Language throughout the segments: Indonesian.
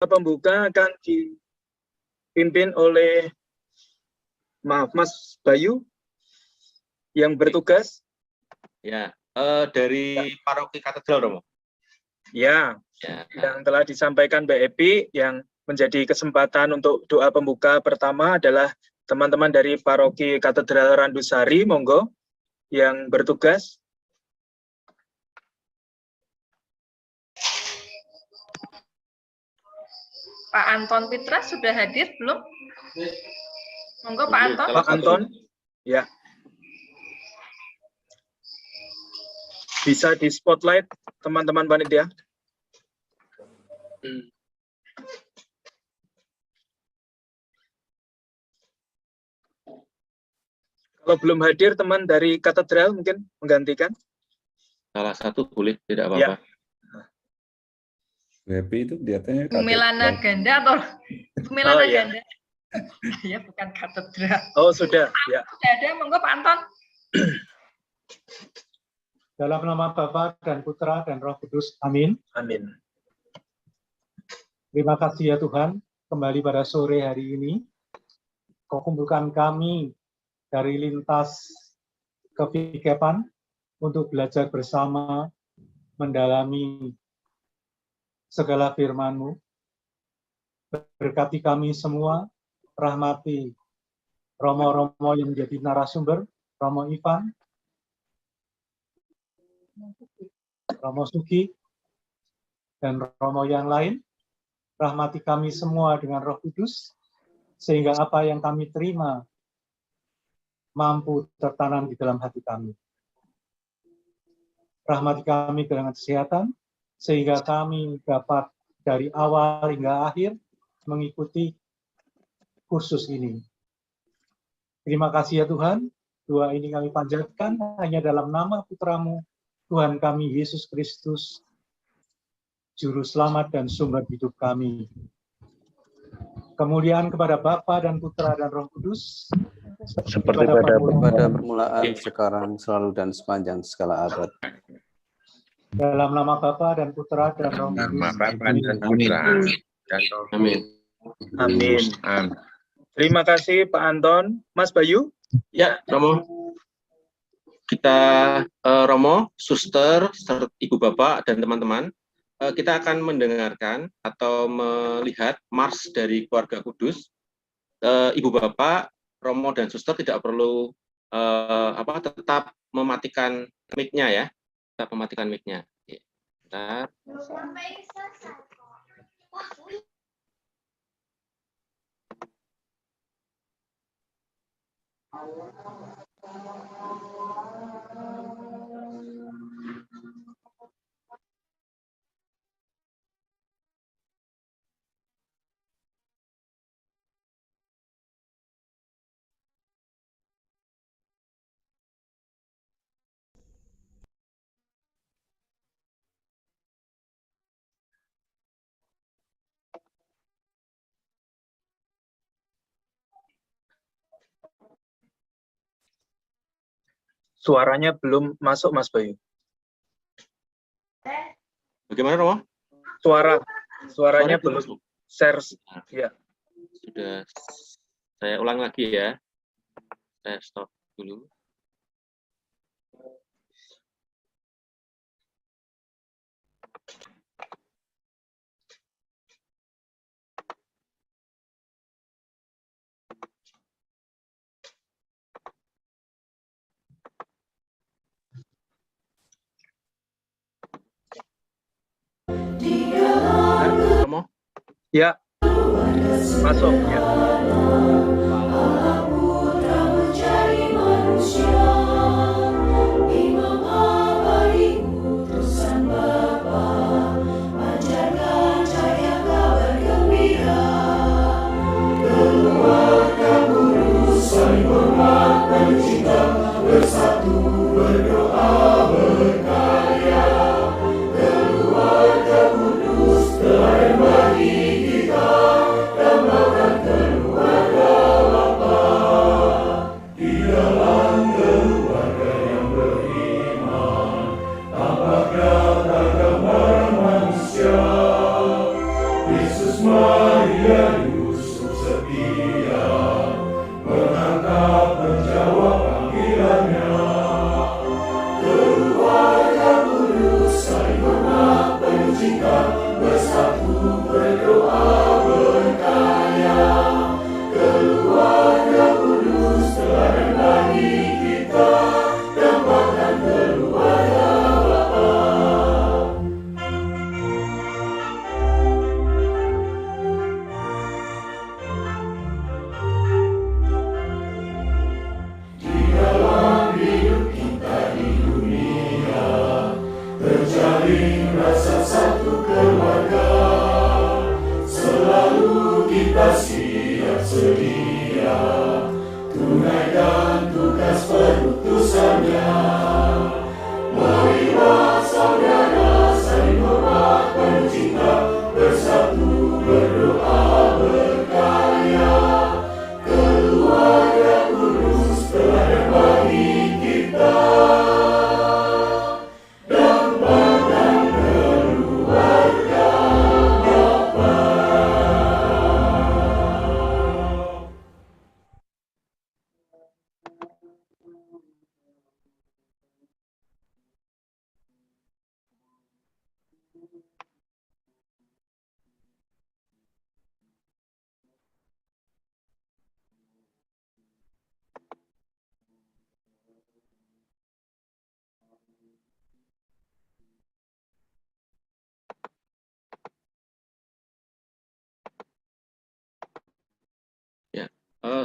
pembuka akan dipimpin oleh Mas Bayu yang bertugas. Ya, dari Paroki Katedral, Romo. Ya, yang telah disampaikan Mbak Epi, yang menjadi kesempatan untuk doa pembuka pertama adalah teman-teman dari Paroki Katedral Randusari, monggo, yang bertugas. Pak Anton Pitra sudah hadir belum? Monggo Pak Anton. Pak Anton, ya. Bisa di spotlight teman-teman panitia. Kalau belum hadir teman dari katedral mungkin menggantikan. Salah satu boleh, tidak apa-apa. Happy itu kelihatannya Milana Ganda atau Milana Ganda? Ya, bukan katedral. Oh, sudah. Ya. Sudah ada, monggo Pak Anton. Dalam nama Bapa dan Putra dan Roh Kudus. Amin. Amin. Terima kasih ya Tuhan, kembali pada sore hari ini, Kau kumpulkan kami dari lintas kepikepan untuk belajar bersama, mendalami segala firman-Mu. Berkati kami semua, rahmati Romo-Romo yang menjadi narasumber, Romo Ivan, Romo Sugi, dan Romo yang lain. Rahmati kami semua dengan Roh Kudus, sehingga apa yang kami terima mampu tertanam di dalam hati kami. Rahmati kami dengan kesehatan, sehingga kami dapat dari awal hingga akhir mengikuti kursus ini. Terima kasih ya Tuhan, doa ini kami panjatkan hanya dalam nama Putra-Mu, Tuhan kami Yesus Kristus, Juru Selamat dan sumber hidup kami. Kemuliaan kepada Bapa dan Putra dan Roh Kudus, seperti pada permulaan, sekarang, selalu, dan sepanjang segala abad. Dalam nama Bapa dan Putra dan Roh Kudus. Amin. Amin. Terima kasih Pak Anton. Mas Bayu? Ya, Romo. Kita, Romo, Suster, Ibu Bapak, dan teman-teman, kita akan mendengarkan atau melihat Mars dari Keluarga Kudus. Ibu Bapak, Romo, dan Suster tidak perlu tetap mematikan mic-nya ya. Tetap mematikan mic-nya. Bentar. Suaranya belum masuk, Mas Bayu. Bagaimana, Romo? Suaranya belum masuk. Share, ya. Sudah, saya ulang lagi ya. Saya stop dulu. Romo? Ya, masuk ya. Keluarga Kudus, teladan bagi kita, dan bahkan keluarga.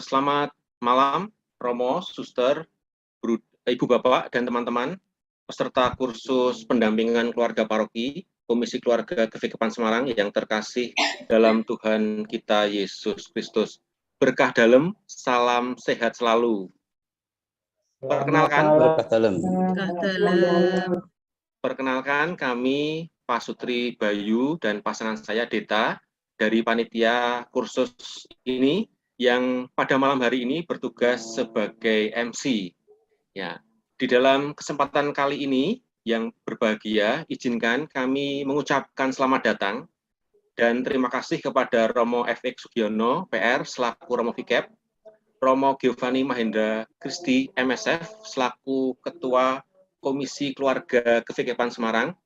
Selamat malam, Romo, Suster, Ibu Bapak, dan teman-teman, peserta kursus pendampingan keluarga paroki, Komisi Keluarga GVKPAN Semarang yang terkasih dalam Tuhan kita Yesus Kristus. Berkah dalam, salam sehat selalu. Perkenalkan kami Pak Sutri Bayu dan pasangan saya Deta dari panitia kursus ini yang pada malam hari ini bertugas sebagai MC. Ya, di dalam kesempatan kali ini yang berbahagia, izinkan kami mengucapkan selamat datang dan terima kasih kepada Romo F.X. Sugiono, PR, selaku Romo Vikep, Romo Giovanni Mahendra Kristi, MSF, selaku Ketua Komisi Keluarga GVKPAN Semarang,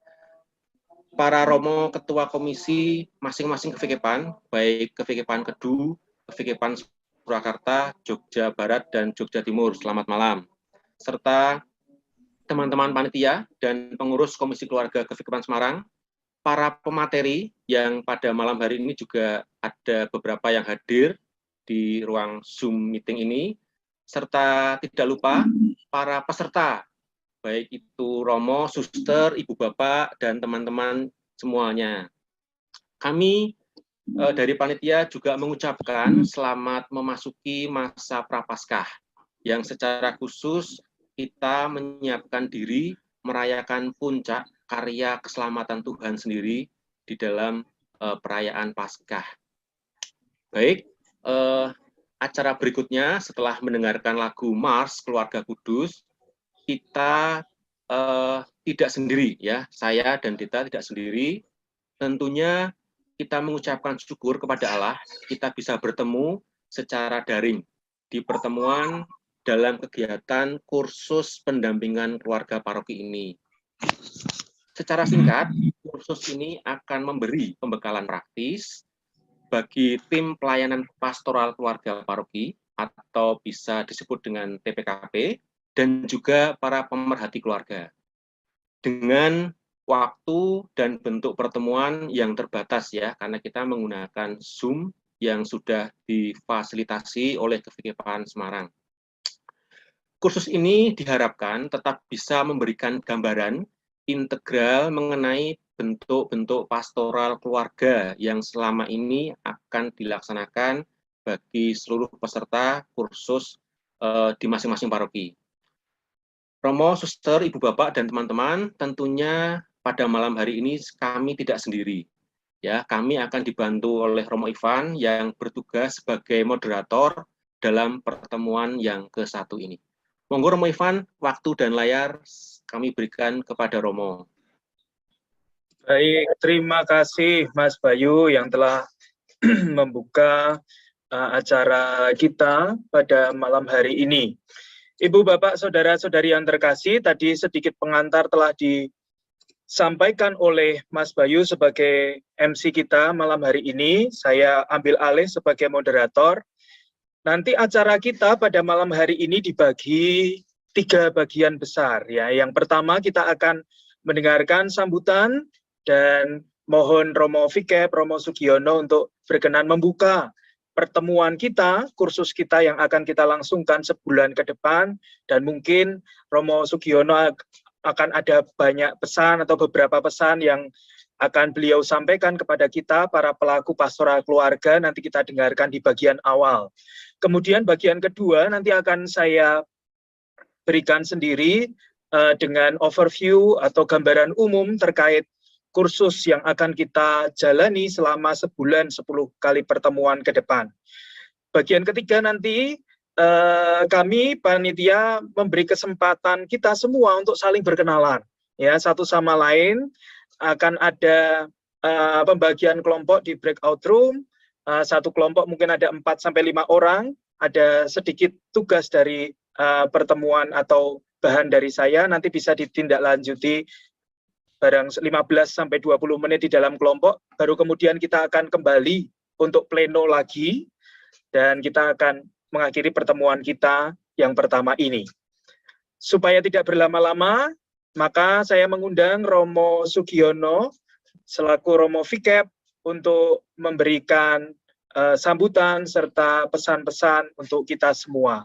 para Romo Ketua Komisi masing-masing GVKPAN, baik GVKPAN Kedu, GVKPAN Surakarta, Jogja Barat, dan Jogja Timur, selamat malam. Serta teman-teman panitia dan pengurus Komisi Keluarga GVKPAN Semarang, para pemateri yang pada malam hari ini juga ada beberapa yang hadir di ruang Zoom meeting ini, serta tidak lupa para peserta, baik itu Romo, Suster, Ibu Bapak, dan teman-teman semuanya. Kami dari panitia juga mengucapkan selamat memasuki masa Prapaskah, yang secara khusus kita menyiapkan diri merayakan puncak karya keselamatan Tuhan sendiri di dalam perayaan Paskah. Baik, acara berikutnya setelah mendengarkan lagu Mars Keluarga Kudus, kita tidak sendiri, ya, saya dan Dita tidak sendiri. Tentunya kita mengucapkan syukur kepada Allah, kita bisa bertemu secara daring di pertemuan dalam kegiatan kursus pendampingan keluarga paroki ini. Secara singkat, kursus ini akan memberi pembekalan praktis bagi tim pelayanan pastoral keluarga paroki, atau bisa disebut dengan TPKP, dan juga para pemerhati keluarga. Dengan waktu dan bentuk pertemuan yang terbatas, ya, karena kita menggunakan Zoom yang sudah difasilitasi oleh GVKPAN Semarang. Kursus ini diharapkan tetap bisa memberikan gambaran integral mengenai bentuk-bentuk pastoral keluarga yang selama ini akan dilaksanakan bagi seluruh peserta kursus di masing-masing paroki. Romo, Suster, Ibu Bapak, dan teman-teman, tentunya pada malam hari ini kami tidak sendiri. Ya, kami akan dibantu oleh Romo Ivan yang bertugas sebagai moderator dalam pertemuan yang ke-1 ini. Monggo Romo Ivan, waktu dan layar kami berikan kepada Romo. Baik, terima kasih Mas Bayu yang telah membuka acara kita pada malam hari ini. Ibu, Bapak, Saudara-saudari yang terkasih, tadi sedikit pengantar telah disampaikan oleh Mas Bayu sebagai MC kita malam hari ini. Saya ambil alih sebagai moderator. Nanti acara kita pada malam hari ini dibagi 3 bagian besar. Ya. Yang pertama kita akan mendengarkan sambutan dan mohon Romo Fikep, Romo Sugiono untuk berkenan membuka pertemuan kita, kursus kita yang akan kita langsungkan sebulan ke depan, dan mungkin Romo Sugiono akan ada banyak pesan atau beberapa pesan yang akan beliau sampaikan kepada kita, para pelaku pastoral keluarga, nanti kita dengarkan di bagian awal. Kemudian bagian kedua nanti akan saya berikan sendiri dengan overview atau gambaran umum terkait kursus yang akan kita jalani selama sebulan 10 kali pertemuan ke depan. Bagian ketiga nanti kami panitia memberi kesempatan kita semua untuk saling berkenalan, ya, satu sama lain. Akan ada pembagian kelompok di breakout room, satu kelompok mungkin ada 4-5 orang. Ada sedikit tugas dari pertemuan atau bahan dari saya, nanti bisa ditindaklanjuti barang 15-20 menit di dalam kelompok, baru kemudian kita akan kembali untuk pleno lagi, dan kita akan mengakhiri pertemuan kita yang pertama ini. Supaya tidak berlama-lama, maka saya mengundang Romo Sugiono selaku Romo Fikep untuk memberikan sambutan serta pesan-pesan untuk kita semua.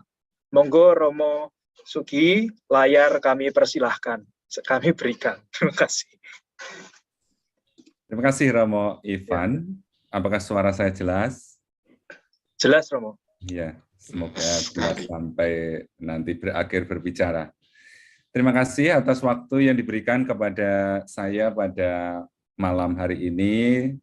Monggo Romo Sugi, layar kami persilahkan. Kami berikan. Terima kasih. Terima kasih Romo Ivan. Apakah suara saya jelas? Jelas Romo. Ya, semoga jelas sampai nanti berakhir berbicara. Terima kasih atas waktu yang diberikan kepada saya pada malam hari ini.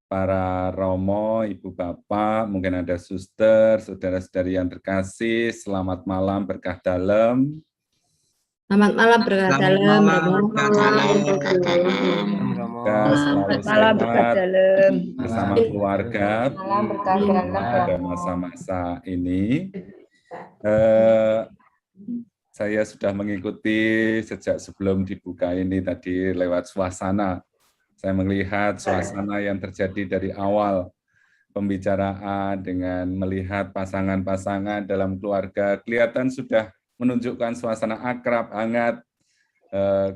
Para Romo, Ibu Bapak, mungkin ada suster, saudara-saudari yang terkasih, selamat malam berkah dalam. Selamat malam berkah dalam. Selamat malam berkah dalam bersama keluarga pada masa-masa ini. Saya sudah mengikuti sejak sebelum dibuka ini tadi lewat suasana. Saya melihat suasana yang terjadi dari awal pembicaraan dengan melihat pasangan-pasangan dalam keluarga, kelihatan sudah menunjukkan suasana akrab, hangat,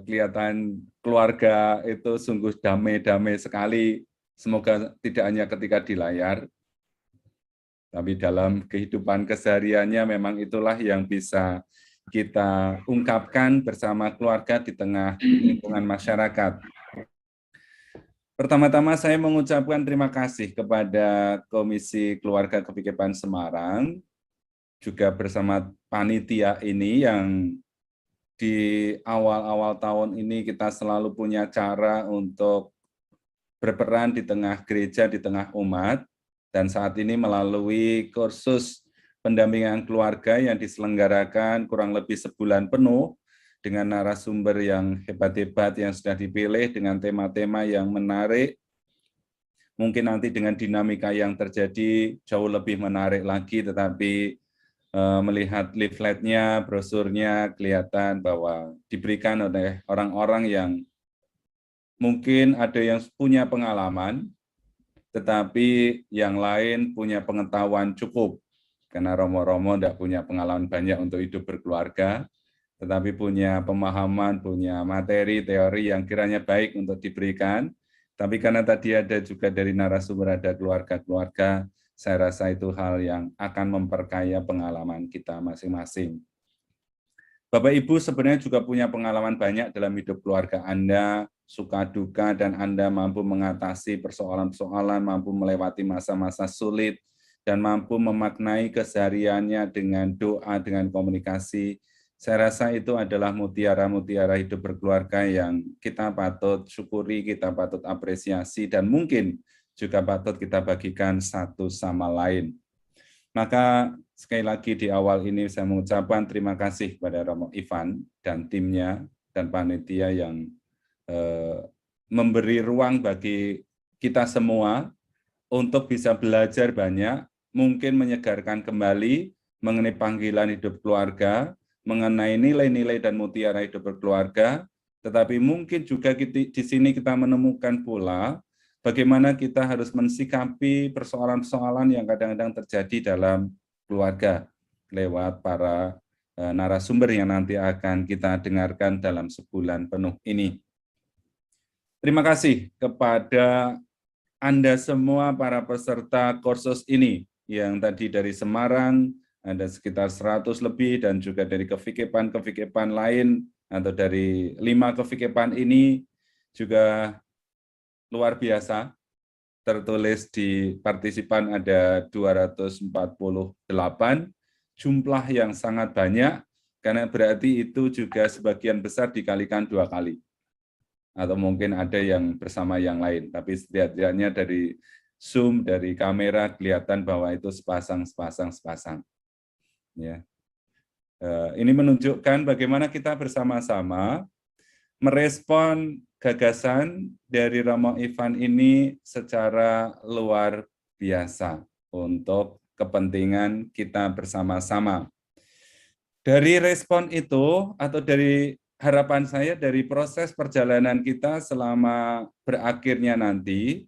kelihatan keluarga itu sungguh damai-damai sekali. Semoga tidak hanya ketika di layar, tapi dalam kehidupan kesehariannya memang itulah yang bisa kita ungkapkan bersama keluarga di tengah lingkungan masyarakat. Pertama-tama saya mengucapkan terima kasih kepada Komisi Keluarga Kepikepan Semarang, juga bersama panitia ini yang di awal-awal tahun ini kita selalu punya cara untuk berperan di tengah gereja, di tengah umat, dan saat ini melalui kursus pendampingan keluarga yang diselenggarakan kurang lebih sebulan penuh, dengan narasumber yang hebat-hebat yang sudah dipilih, dengan tema-tema yang menarik, mungkin nanti dengan dinamika yang terjadi jauh lebih menarik lagi, tetapi melihat leafletnya, brosurnya, kelihatan bahwa diberikan oleh orang-orang yang mungkin ada yang punya pengalaman, tetapi yang lain punya pengetahuan cukup, karena romo-romo tidak punya pengalaman banyak untuk hidup berkeluarga, tetapi punya pemahaman, punya materi, teori yang kiranya baik untuk diberikan. Tapi karena tadi ada juga dari narasumber, ada keluarga-keluarga, saya rasa itu hal yang akan memperkaya pengalaman kita masing-masing. Bapak Ibu sebenarnya juga punya pengalaman banyak dalam hidup keluarga Anda, suka duka, dan Anda mampu mengatasi persoalan-persoalan, mampu melewati masa-masa sulit, dan mampu memaknai kesehariannya dengan doa, dengan komunikasi. Saya rasa itu adalah mutiara-mutiara hidup berkeluarga yang kita patut syukuri, kita patut apresiasi, dan mungkin juga patut kita bagikan satu sama lain. Maka sekali lagi di awal ini saya mengucapkan terima kasih kepada Romo Ivan dan timnya dan panitia yang memberi ruang bagi kita semua untuk bisa belajar banyak, mungkin menyegarkan kembali mengenai panggilan hidup keluarga, mengenai nilai-nilai dan mutiara hidup berkeluarga, tetapi mungkin juga di sini kita menemukan pula bagaimana kita harus mensikapi persoalan-persoalan yang kadang-kadang terjadi dalam keluarga lewat para narasumber yang nanti akan kita dengarkan dalam sebulan penuh ini. Terima kasih kepada Anda semua para peserta kursus ini yang tadi dari Semarang, ada sekitar 100 lebih, dan juga dari kevikepan lain atau dari 5 kevikepan ini juga luar biasa. Tertulis di partisipan ada 248, jumlah yang sangat banyak, karena berarti itu juga sebagian besar dikalikan 2 kali. Atau mungkin ada yang bersama yang lain, tapi setidaknya dari Zoom, dari kamera kelihatan bahwa itu sepasang. Ya. Ini menunjukkan bagaimana kita bersama-sama merespon gagasan dari Romo Ivan ini secara luar biasa untuk kepentingan kita bersama-sama. Dari respon itu atau dari harapan saya dari proses perjalanan kita selama berakhirnya nanti,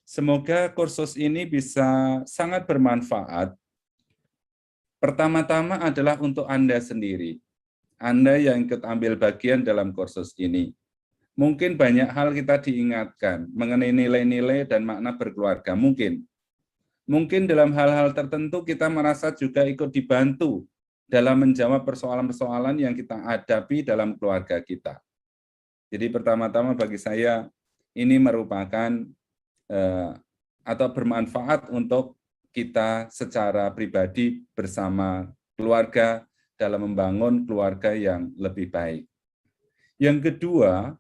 semoga kursus ini bisa sangat bermanfaat. Pertama-tama adalah untuk Anda sendiri, Anda yang ikut ambil bagian dalam kursus ini. Mungkin banyak hal kita diingatkan mengenai nilai-nilai dan makna berkeluarga, mungkin dalam hal-hal tertentu kita merasa juga ikut dibantu dalam menjawab persoalan-persoalan yang kita hadapi dalam keluarga kita. Jadi pertama-tama bagi saya ini merupakan atau bermanfaat untuk kita secara pribadi bersama keluarga dalam membangun keluarga yang lebih baik. Yang kedua,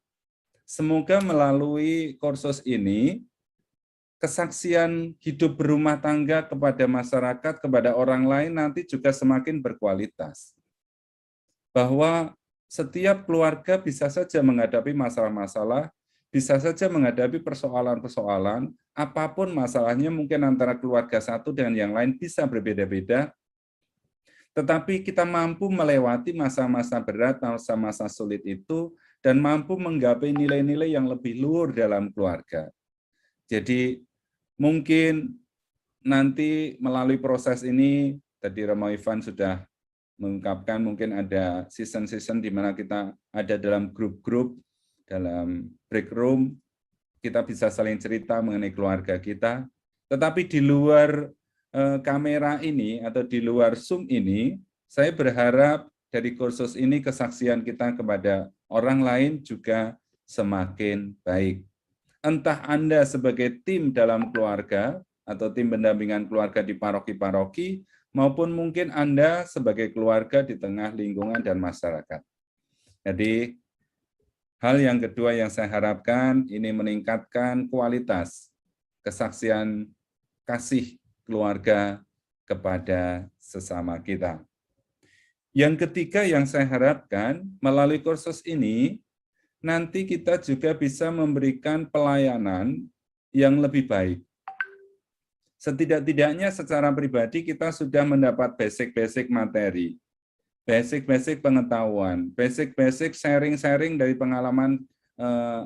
semoga melalui kursus ini kesaksian hidup berumah tangga kepada masyarakat, kepada orang lain nanti juga semakin berkualitas. Bahwa setiap keluarga bisa saja menghadapi masalah-masalah, bisa saja menghadapi persoalan-persoalan, apapun masalahnya mungkin antara keluarga satu dengan yang lain bisa berbeda-beda, tetapi kita mampu melewati masa-masa berat, masa-masa sulit itu, dan mampu menggapai nilai-nilai yang lebih luhur dalam keluarga. Jadi mungkin nanti melalui proses ini, tadi Romo Ivan sudah mengungkapkan mungkin ada season-season di mana kita ada dalam grup-grup, dalam break room, kita bisa saling cerita mengenai keluarga kita. Tetapi di luar kamera ini atau di luar Zoom ini, saya berharap dari kursus ini kesaksian kita kepada orang lain juga semakin baik. Entah Anda sebagai tim dalam keluarga atau tim pendampingan keluarga di paroki-paroki, maupun mungkin Anda sebagai keluarga di tengah lingkungan dan masyarakat. Jadi, hal yang kedua yang saya harapkan ini meningkatkan kualitas kesaksian kasih keluarga kepada sesama kita. Yang ketiga yang saya harapkan melalui kursus ini, nanti kita juga bisa memberikan pelayanan yang lebih baik. Setidak-tidaknya secara pribadi kita sudah mendapat basic-basic materi, basic-basic pengetahuan, basic-basic sharing-sharing dari pengalaman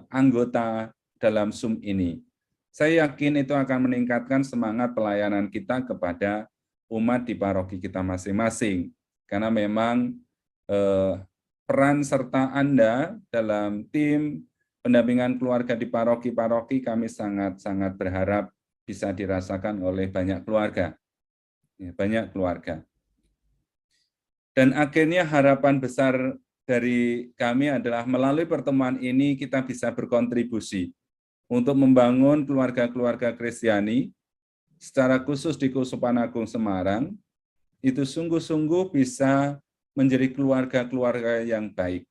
anggota dalam Zoom ini. Saya yakin itu akan meningkatkan semangat pelayanan kita kepada umat di paroki kita masing-masing. Karena memang peran serta Anda dalam tim pendampingan keluarga di paroki-paroki kami sangat-sangat berharap bisa dirasakan oleh banyak keluarga. Ya, banyak keluarga. Dan akhirnya harapan besar dari kami adalah melalui pertemuan ini kita bisa berkontribusi untuk membangun keluarga-keluarga Kristiani, secara khusus di Keuskupan Agung Semarang, itu sungguh-sungguh bisa menjadi keluarga-keluarga yang baik.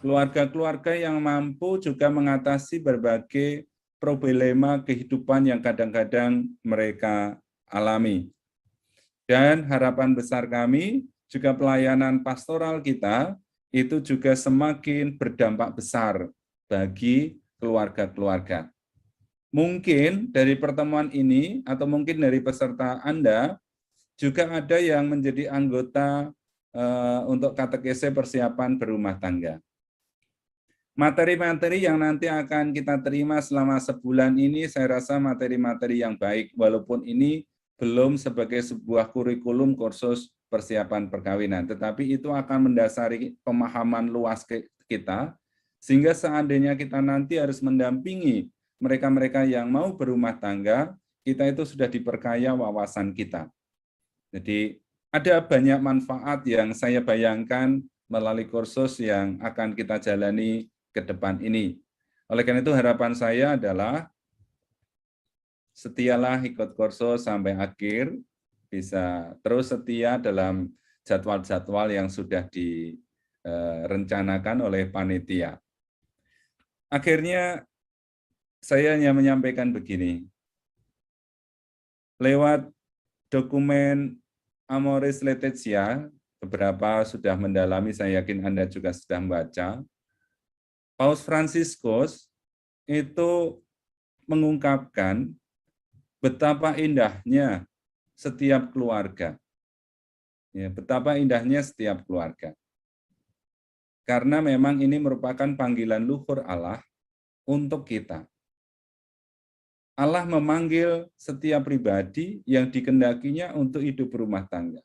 Keluarga-keluarga yang mampu juga mengatasi berbagai problema kehidupan yang kadang-kadang mereka alami. Dan harapan besar kami, juga pelayanan pastoral kita, itu juga semakin berdampak besar bagi keluarga-keluarga. Mungkin dari pertemuan ini atau mungkin dari peserta Anda juga ada yang menjadi anggota untuk katekese persiapan berumah tangga. Materi-materi yang nanti akan kita terima selama sebulan ini saya rasa materi-materi yang baik, walaupun ini belum sebagai sebuah kurikulum kursus persiapan perkawinan, tetapi itu akan mendasari pemahaman luas kita, sehingga seandainya kita nanti harus mendampingi mereka-mereka yang mau berumah tangga, kita itu sudah diperkaya wawasan kita. Jadi ada banyak manfaat yang saya bayangkan melalui kursus yang akan kita jalani ke depan ini. Oleh karena itu harapan saya adalah setialah ikut kursus sampai akhir, bisa terus setia dalam jadwal-jadwal yang sudah direncanakan oleh panitia. Akhirnya saya hanya menyampaikan begini, lewat dokumen Amoris Laetitia, beberapa sudah mendalami, saya yakin Anda juga sudah membaca, Paus Fransiskus itu mengungkapkan betapa indahnya setiap keluarga. Ya, betapa indahnya setiap keluarga. Karena memang ini merupakan panggilan luhur Allah untuk kita. Allah memanggil setiap pribadi yang dikehendakinya untuk hidup berumah tangga.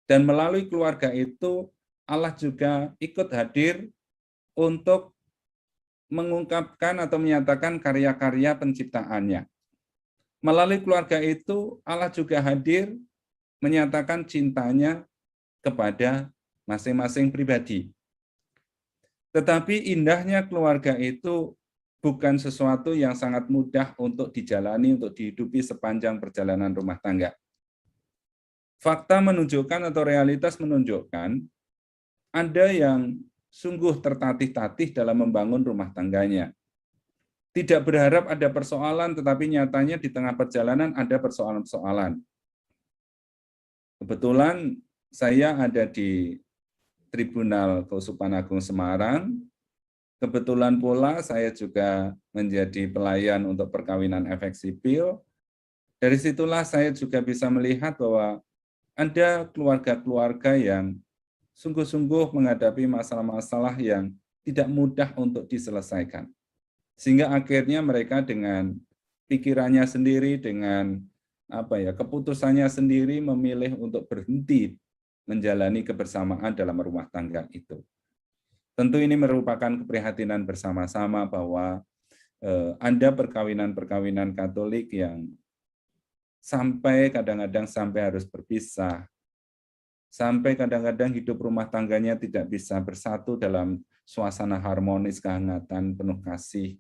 Dan melalui keluarga itu, Allah juga ikut hadir untuk mengungkapkan atau menyatakan karya-karya penciptaannya. Melalui keluarga itu, Allah juga hadir menyatakan cintanya kepada masing-masing pribadi. Tetapi indahnya keluarga itu bukan sesuatu yang sangat mudah untuk dijalani, untuk dihidupi sepanjang perjalanan rumah tangga. Fakta menunjukkan atau realitas menunjukkan ada yang sungguh tertatih-tatih dalam membangun rumah tangganya. Tidak berharap ada persoalan, tetapi nyatanya di tengah perjalanan ada persoalan-persoalan. Kebetulan saya ada di Tribunal Keuskupan Agung Semarang. Kebetulan pula saya juga menjadi pelayan untuk perkawinan efek sipil. Dari situlah saya juga bisa melihat bahwa ada keluarga-keluarga yang sungguh-sungguh menghadapi masalah-masalah yang tidak mudah untuk diselesaikan. Sehingga akhirnya mereka dengan pikirannya sendiri, dengan keputusannya sendiri memilih untuk berhenti menjalani kebersamaan dalam rumah tangga itu. Tentu ini merupakan keprihatinan bersama-sama bahwa ada perkawinan-perkawinan Katolik yang sampai kadang-kadang sampai harus berpisah, sampai kadang-kadang hidup rumah tangganya tidak bisa bersatu dalam suasana harmonis, kehangatan, penuh kasih.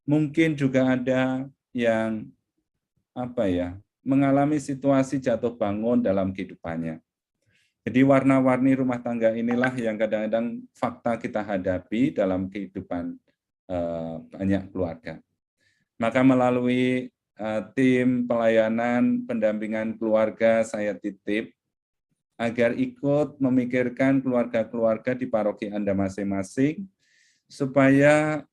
Mungkin juga ada yang mengalami situasi jatuh bangun dalam kehidupannya. Jadi warna-warni rumah tangga inilah yang kadang-kadang fakta kita hadapi dalam kehidupan banyak keluarga. Maka melalui tim pelayanan pendampingan keluarga saya titip agar ikut memikirkan keluarga-keluarga di paroki Anda masing-masing supaya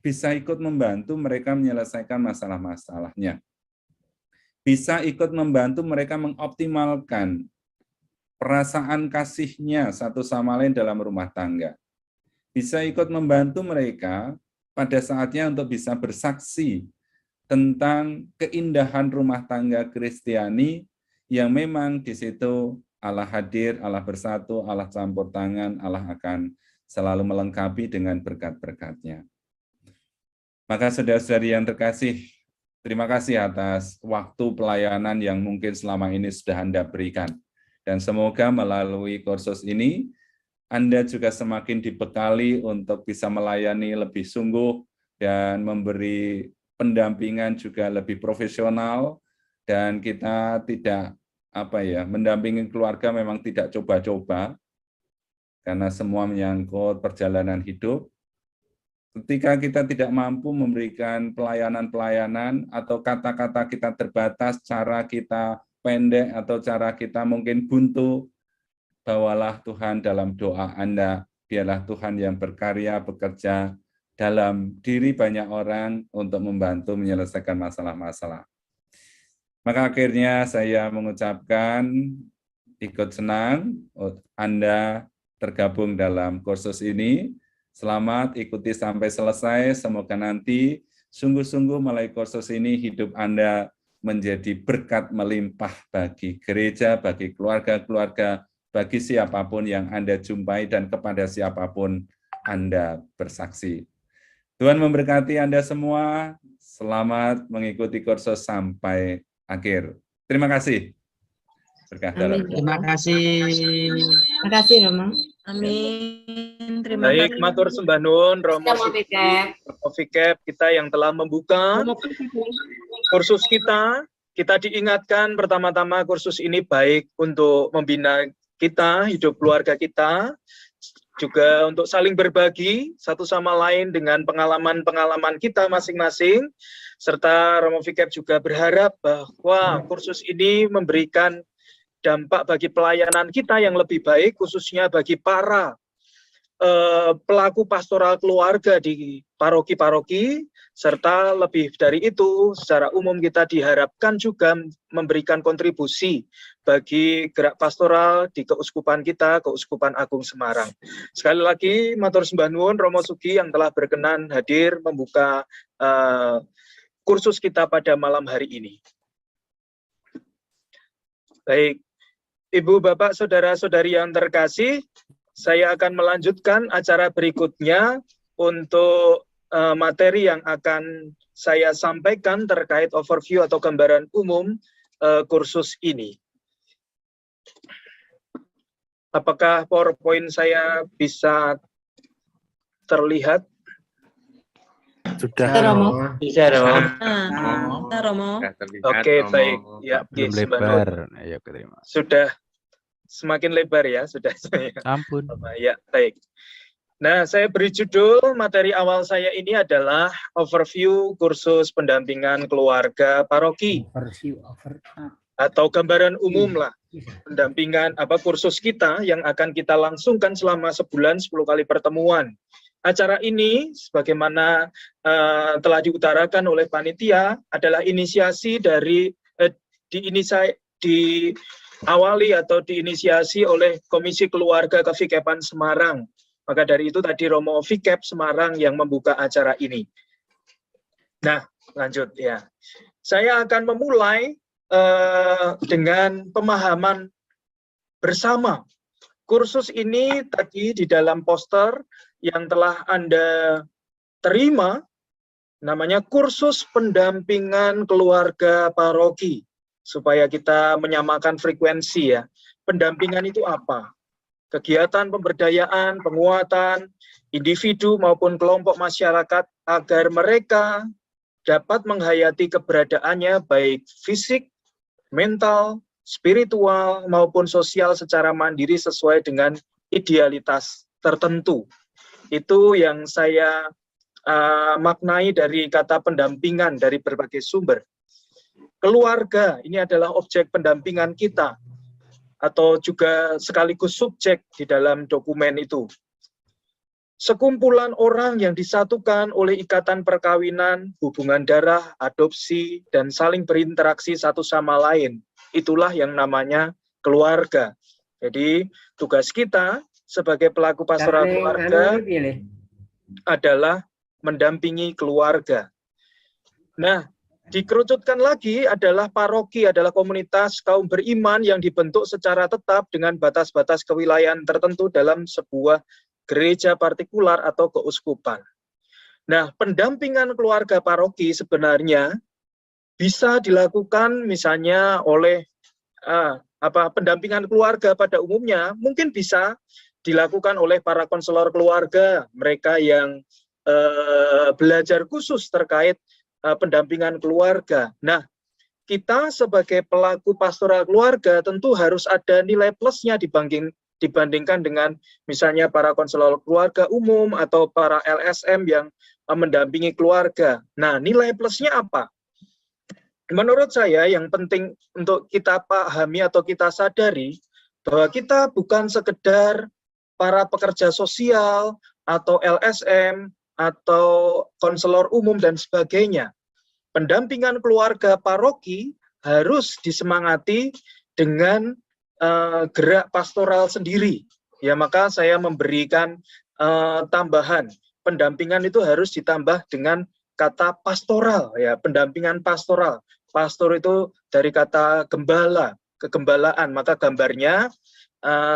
bisa ikut membantu mereka menyelesaikan masalah-masalahnya. Bisa ikut membantu mereka mengoptimalkan perasaan kasihnya satu sama lain dalam rumah tangga. Bisa ikut membantu mereka pada saatnya untuk bisa bersaksi tentang keindahan rumah tangga Kristiani yang memang di situ Allah hadir, Allah bersatu, Allah campur tangan, Allah akan selalu melengkapi dengan berkat-berkat-Nya. Maka saudara-saudari yang terkasih, terima kasih atas waktu pelayanan yang mungkin selama ini sudah Anda berikan. Dan semoga melalui kursus ini, Anda juga semakin dibekali untuk bisa melayani lebih sungguh dan memberi pendampingan juga lebih profesional, dan kita tidak mendampingi keluarga memang tidak coba-coba, karena semua menyangkut perjalanan hidup. Ketika kita tidak mampu memberikan pelayanan-pelayanan atau kata-kata kita terbatas, cara kita pendek atau cara kita mungkin buntu, bawalah Tuhan dalam doa Anda, biarlah Tuhan yang berkarya, bekerja, dalam diri banyak orang untuk membantu menyelesaikan masalah-masalah. Maka akhirnya saya mengucapkan ikut senang Anda tergabung dalam kursus ini. Selamat ikuti sampai selesai. Semoga nanti sungguh-sungguh melalui kursus ini hidup Anda menjadi berkat melimpah bagi gereja, bagi keluarga-keluarga, bagi siapapun yang Anda jumpai dan kepada siapapun Anda bersaksi. Tuhan memberkati Anda semua. Selamat mengikuti kursus sampai akhir. Terima kasih. Berkah dalam. Terima kasih. Terima kasih, Romo. Amin. Terima Baik, kasih. matur sembah nuwun Romo Fikep. Fikep kita yang telah membuka kursus kita. Kita diingatkan pertama-tama kursus ini baik untuk membina kita, hidup keluarga kita, juga untuk saling berbagi satu sama lain dengan pengalaman-pengalaman kita masing-masing, serta Romo Fikep juga berharap bahwa kursus ini memberikan dampak bagi pelayanan kita yang lebih baik, khususnya bagi para pelaku pastoral keluarga di paroki-paroki, serta lebih dari itu, secara umum kita diharapkan juga memberikan kontribusi bagi gerak pastoral di keuskupan kita, Keuskupan Agung Semarang. Sekali lagi, matur sembah nuwun Romo Sugi yang telah berkenan hadir membuka kursus kita pada malam hari ini. Baik, Ibu, Bapak, Saudara-saudari yang terkasih, saya akan melanjutkan acara berikutnya untuk materi yang akan saya sampaikan terkait overview atau gambaran umum kursus ini. Apakah PowerPoint saya bisa terlihat? Sudah, Romo. Bisa, Romo. Romo. Oke, baik. Ya, belum sembah lebar. nuwun. Ayo, terima. Sudah semakin lebar ya, sudah saya. Ampun. Ya, baik. Nah, saya beri judul materi awal saya ini adalah overview kursus pendampingan keluarga paroki. Atau gambaran umum lah, pendampingan kursus kita yang akan kita langsungkan selama sebulan 10 kali pertemuan. Acara ini, sebagaimana telah diutarakan oleh panitia, adalah inisiasi dari diawali atau diinisiasi oleh Komisi Keluarga Kefikepan Semarang. Maka dari itu tadi Romo Fikep Semarang yang membuka acara ini. Nah, lanjut ya. Saya akan memulai dengan pemahaman bersama. Kursus ini tadi di dalam poster yang telah Anda terima, namanya kursus pendampingan keluarga paroki. Supaya kita menyamakan frekuensi ya. Pendampingan itu apa? Kegiatan pemberdayaan, penguatan, individu maupun kelompok masyarakat agar mereka dapat menghayati keberadaannya baik fisik, mental, spiritual, maupun sosial secara mandiri sesuai dengan idealitas tertentu. Itu yang saya maknai dari kata pendampingan dari berbagai sumber. Keluarga ini adalah objek pendampingan kita, atau juga sekaligus subjek di dalam dokumen itu. Sekumpulan orang yang disatukan oleh ikatan perkawinan, hubungan darah, adopsi, dan saling berinteraksi satu sama lain. Itulah yang namanya keluarga. Jadi tugas kita sebagai pelaku pastoral keluarga adalah mendampingi keluarga. Nah, dikerucutkan lagi adalah paroki, adalah komunitas kaum beriman yang dibentuk secara tetap dengan batas-batas kewilayahan tertentu dalam sebuah gereja partikular atau keuskupan. Nah, pendampingan keluarga paroki sebenarnya bisa dilakukan misalnya oleh pendampingan keluarga pada umumnya mungkin bisa dilakukan oleh para konselor keluarga, mereka yang belajar khusus terkait pendampingan keluarga. Nah, kita sebagai pelaku pastoral keluarga tentu harus ada nilai plusnya dibandingkan dengan misalnya para konselor keluarga umum atau para LSM yang mendampingi keluarga. Nah, nilai plusnya apa? Menurut saya yang penting untuk kita pahami atau kita sadari bahwa kita bukan sekedar para pekerja sosial atau LSM atau konselor umum dan sebagainya. Pendampingan keluarga paroki harus disemangati dengan gerak pastoral sendiri. Ya, maka saya memberikan tambahan, pendampingan itu harus ditambah dengan kata pastoral, ya, pendampingan pastoral. Pastor itu dari kata gembala, kegembalaan, maka gambarnya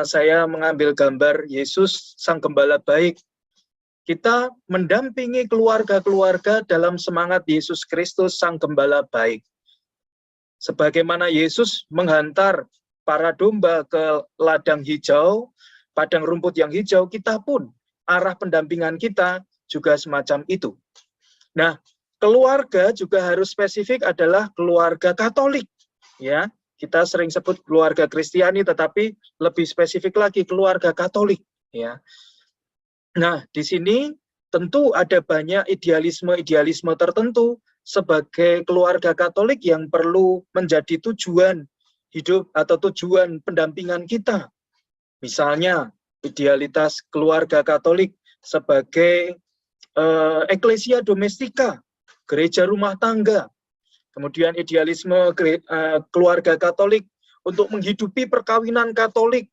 saya mengambil gambar Yesus sang gembala baik. Kita mendampingi keluarga-keluarga dalam semangat Yesus Kristus sang gembala baik. Sebagaimana Yesus menghantar para domba ke ladang hijau, padang rumput yang hijau, kita pun arah pendampingan kita juga semacam itu. Nah, keluarga juga harus spesifik adalah keluarga Katolik, ya. Kita sering sebut keluarga Kristiani, tetapi lebih spesifik lagi keluarga Katolik, ya. Nah, di sini tentu ada banyak idealisme-idealisme tertentu sebagai keluarga Katolik yang perlu menjadi tujuan hidup atau tujuan pendampingan kita. Misalnya, idealitas keluarga Katolik sebagai eklesia domestika, gereja rumah tangga. Kemudian idealisme keluarga Katolik untuk menghidupi perkawinan Katolik,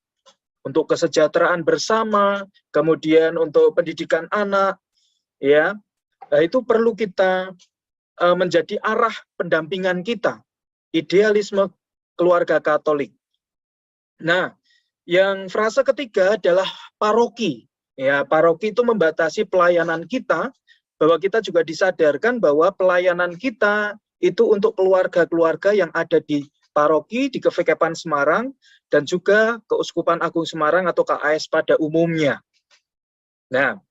untuk kesejahteraan bersama, kemudian untuk pendidikan anak, ya. Nah, itu perlu kita menjadi arah pendampingan kita, idealisme keluarga Katolik. Nah, yang frase ketiga adalah paroki. Ya, paroki itu membatasi pelayanan kita, bahwa kita juga disadarkan bahwa pelayanan kita itu untuk keluarga-keluarga yang ada di paroki, di KVKPAN Semarang, dan juga Keuskupan Agung Semarang atau KAS pada umumnya. Nah,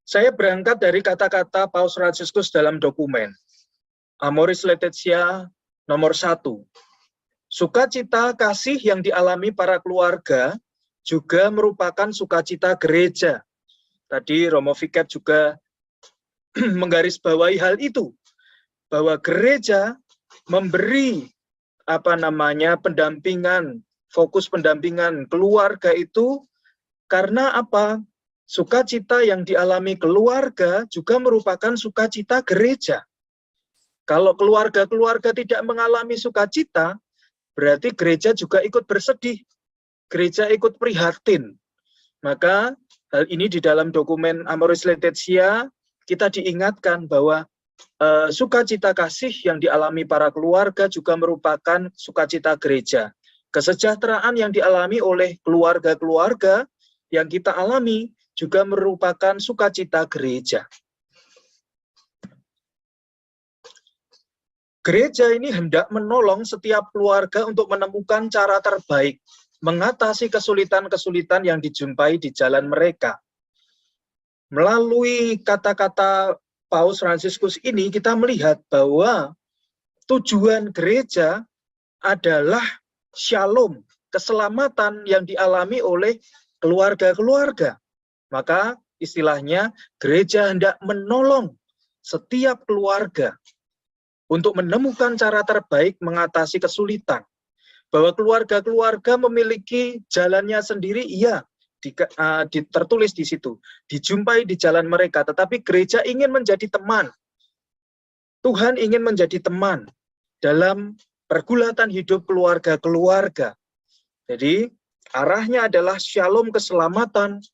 saya berangkat dari kata-kata Paus Fransiskus dalam dokumen Amoris Laetitia nomor 1. Sukacita kasih yang dialami para keluarga juga merupakan sukacita gereja. Tadi Romo Fikep juga menggarisbawahi hal itu, bahwa gereja memberi pendampingan, fokus pendampingan keluarga itu karena apa? Sukacita yang dialami keluarga juga merupakan sukacita gereja. Kalau keluarga-keluarga tidak mengalami sukacita, berarti gereja juga ikut bersedih, gereja ikut prihatin. Maka hal ini di dalam dokumen Amoris Laetitia kita diingatkan bahwa sukacita kasih yang dialami para keluarga juga merupakan sukacita gereja. Kesejahteraan yang dialami oleh keluarga-keluarga yang kita alami juga merupakan sukacita gereja. Gereja ini hendak menolong setiap keluarga untuk menemukan cara terbaik mengatasi kesulitan-kesulitan yang dijumpai di jalan mereka. Melalui kata-kata Paus Fransiskus ini, kita melihat bahwa tujuan gereja adalah shalom, keselamatan yang dialami oleh keluarga-keluarga. Maka istilahnya gereja hendak menolong setiap keluarga untuk menemukan cara terbaik mengatasi kesulitan. Bahwa keluarga-keluarga memiliki jalannya sendiri, iya, tertulis di situ, dijumpai di jalan mereka, tetapi gereja ingin menjadi teman. Tuhan ingin menjadi teman dalam pergulatan hidup keluarga-keluarga. Jadi, arahnya adalah shalom keselamatan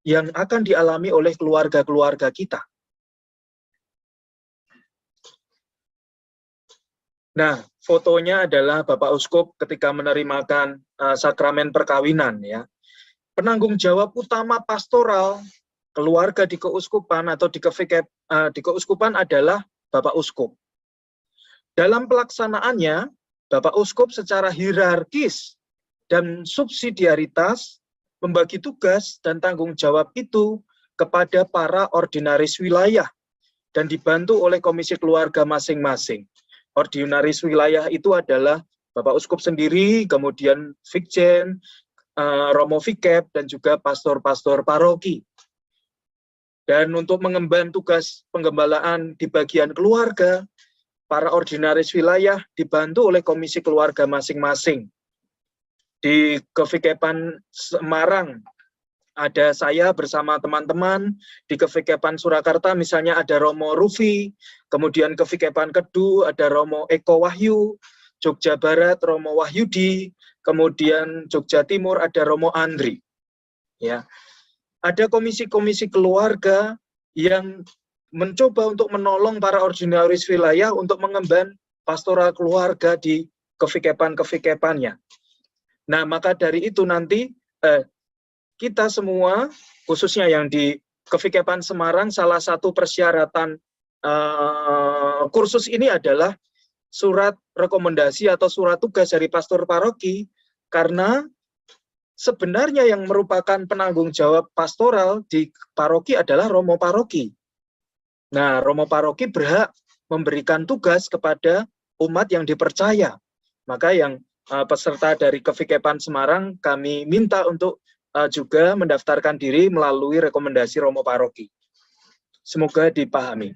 yang akan dialami oleh keluarga-keluarga kita. Nah, fotonya adalah Bapak Uskup ketika menerimakan sakramen perkawinan, ya. Penanggung jawab utama pastoral keluarga di keuskupan atau di keuskupan adalah Bapak Uskup. Dalam pelaksanaannya, Bapak Uskup secara hierarkis dan subsidiaritas membagi tugas dan tanggung jawab itu kepada para ordinaris wilayah dan dibantu oleh komisi keluarga masing-masing. Ordinaris wilayah itu adalah Bapak Uskup sendiri, kemudian Fikjen, Romo Fikep, dan juga pastor-pastor paroki. Dan untuk mengemban tugas penggembalaan di bagian keluarga, para ordinaris wilayah dibantu oleh komisi keluarga masing-masing. Di KVKPAN Semarang ada saya bersama teman-teman di Kevikepan Surakarta, misalnya ada Romo Rufi, kemudian Kevikepan Kedu ada Romo Eko Wahyu, Jogja Barat Romo Wahyudi, kemudian Jogja Timur ada Romo Andri. Ya, ada komisi-komisi keluarga yang mencoba untuk menolong para ordinaris wilayah untuk mengemban pastoral keluarga di kevikepan-kevikepannya. Nah, maka dari itu nanti kita semua, khususnya yang di Kevikepan Semarang, salah satu persyaratan kursus ini adalah surat rekomendasi atau surat tugas dari pastor paroki, karena sebenarnya yang merupakan penanggung jawab pastoral di paroki adalah romo paroki. Nah, romo paroki berhak memberikan tugas kepada umat yang dipercaya. Maka yang peserta dari Kevikepan Semarang kami minta untuk juga mendaftarkan diri melalui rekomendasi romo paroki. Semoga dipahami.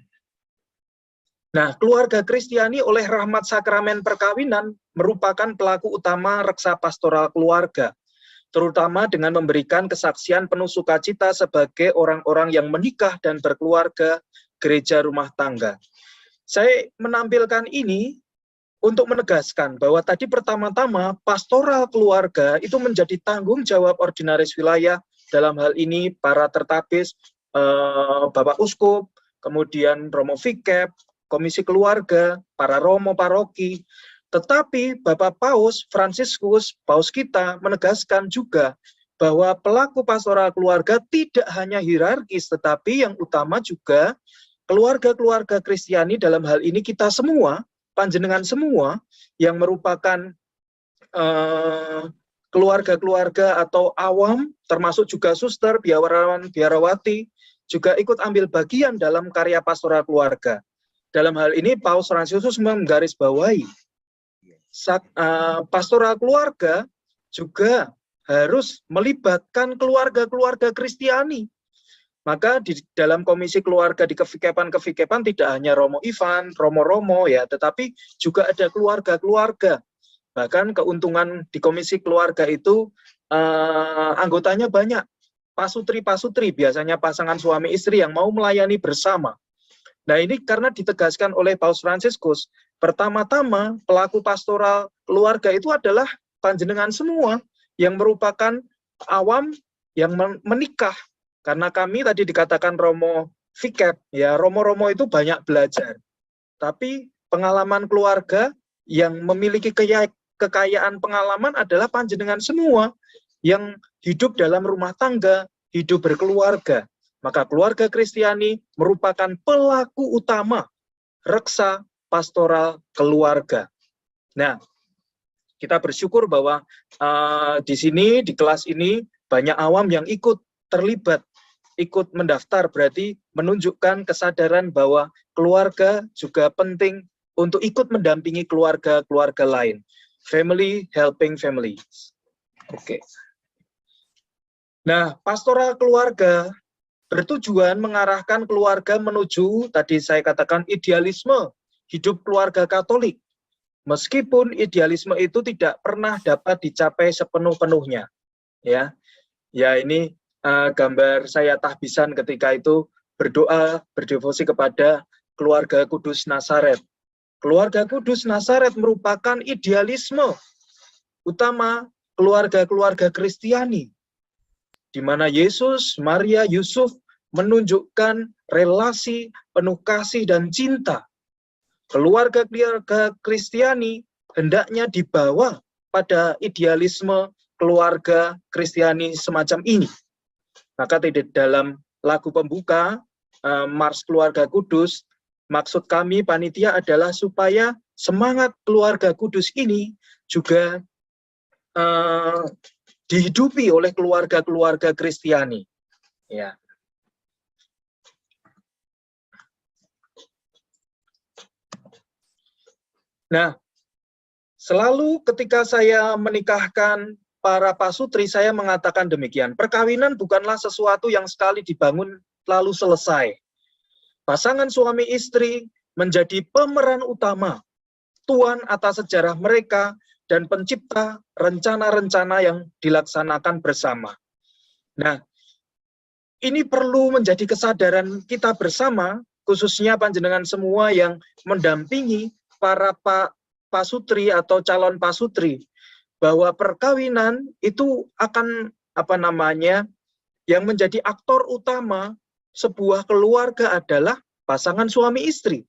Nah, keluarga Kristiani oleh rahmat sakramen perkawinan merupakan pelaku utama reksa pastoral keluarga, terutama dengan memberikan kesaksian penuh sukacita sebagai orang-orang yang menikah dan berkeluarga gereja rumah tangga. Saya menampilkan ini untuk menegaskan bahwa tadi pertama-tama pastoral keluarga itu menjadi tanggung jawab ordinaris wilayah, dalam hal ini para tertapis, Bapak Uskup, kemudian Romo Vikep, komisi keluarga, para romo paroki. Tetapi Bapak Paus Fransiskus, Paus kita, menegaskan juga bahwa pelaku pastoral keluarga tidak hanya hierarkis, tetapi yang utama juga keluarga-keluarga Kristiani, dalam hal ini kita semua, panjenengan semua, yang merupakan keluarga-keluarga atau awam, termasuk juga suster, biarawan, biarawati, juga ikut ambil bagian dalam karya pastoral keluarga. Dalam hal ini, Paus Fransiskus menggarisbawahi, pastoral keluarga juga harus melibatkan keluarga-keluarga Kristiani. Maka di dalam komisi keluarga di kevikepan-kevikepan tidak hanya Romo Ivan, Romo-Romo ya, tetapi juga ada keluarga-keluarga. Bahkan keuntungan di komisi keluarga itu anggotanya banyak, pasutri-pasutri, biasanya pasangan suami istri yang mau melayani bersama. Nah, ini karena ditegaskan oleh Paus Fransiskus, pertama-tama pelaku pastoral keluarga itu adalah panjenengan semua yang merupakan awam yang menikah. Karena kami tadi dikatakan Romo Vikep, ya Romo-Romo itu banyak belajar. Tapi pengalaman keluarga yang memiliki kekayaan pengalaman adalah panjenengan semua yang hidup dalam rumah tangga, hidup berkeluarga. Maka keluarga Kristiani merupakan pelaku utama reksa pastoral keluarga. Nah, kita bersyukur bahwa di sini, di kelas ini, banyak awam yang ikut terlibat, ikut mendaftar, berarti menunjukkan kesadaran bahwa keluarga juga penting untuk ikut mendampingi keluarga-keluarga lain. Family helping families. Oke. Nah, pastoral keluarga bertujuan mengarahkan keluarga menuju, tadi saya katakan, idealisme hidup keluarga Katolik. Meskipun idealisme itu tidak pernah dapat dicapai sepenuh-penuhnya. Ya, ini gambar saya tahbisan ketika itu berdoa, berdevosi kepada keluarga Kudus Nazaret. Keluarga Kudus Nazaret merupakan idealisme utama keluarga-keluarga Kristiani, di mana Yesus, Maria, Yusuf menunjukkan relasi penuh kasih dan cinta. Keluarga-keluarga Kristiani hendaknya dibawa pada idealisme keluarga Kristiani semacam ini. Maka tidak dalam lagu pembuka Mars Keluarga Kudus, maksud kami panitia adalah supaya semangat keluarga kudus ini juga dihidupi oleh keluarga-keluarga Kristiani. Ya. Nah, selalu ketika saya menikahkan para pasutri, saya mengatakan demikian. Perkawinan bukanlah sesuatu yang sekali dibangun lalu selesai. Pasangan suami istri menjadi pemeran utama, tuan atas sejarah mereka, dan pencipta rencana-rencana yang dilaksanakan bersama. Nah, ini perlu menjadi kesadaran kita bersama, khususnya panjenengan semua yang mendampingi para pasutri atau calon pasutri, bahwa perkawinan itu akan yang menjadi aktor utama sebuah keluarga adalah pasangan suami istri.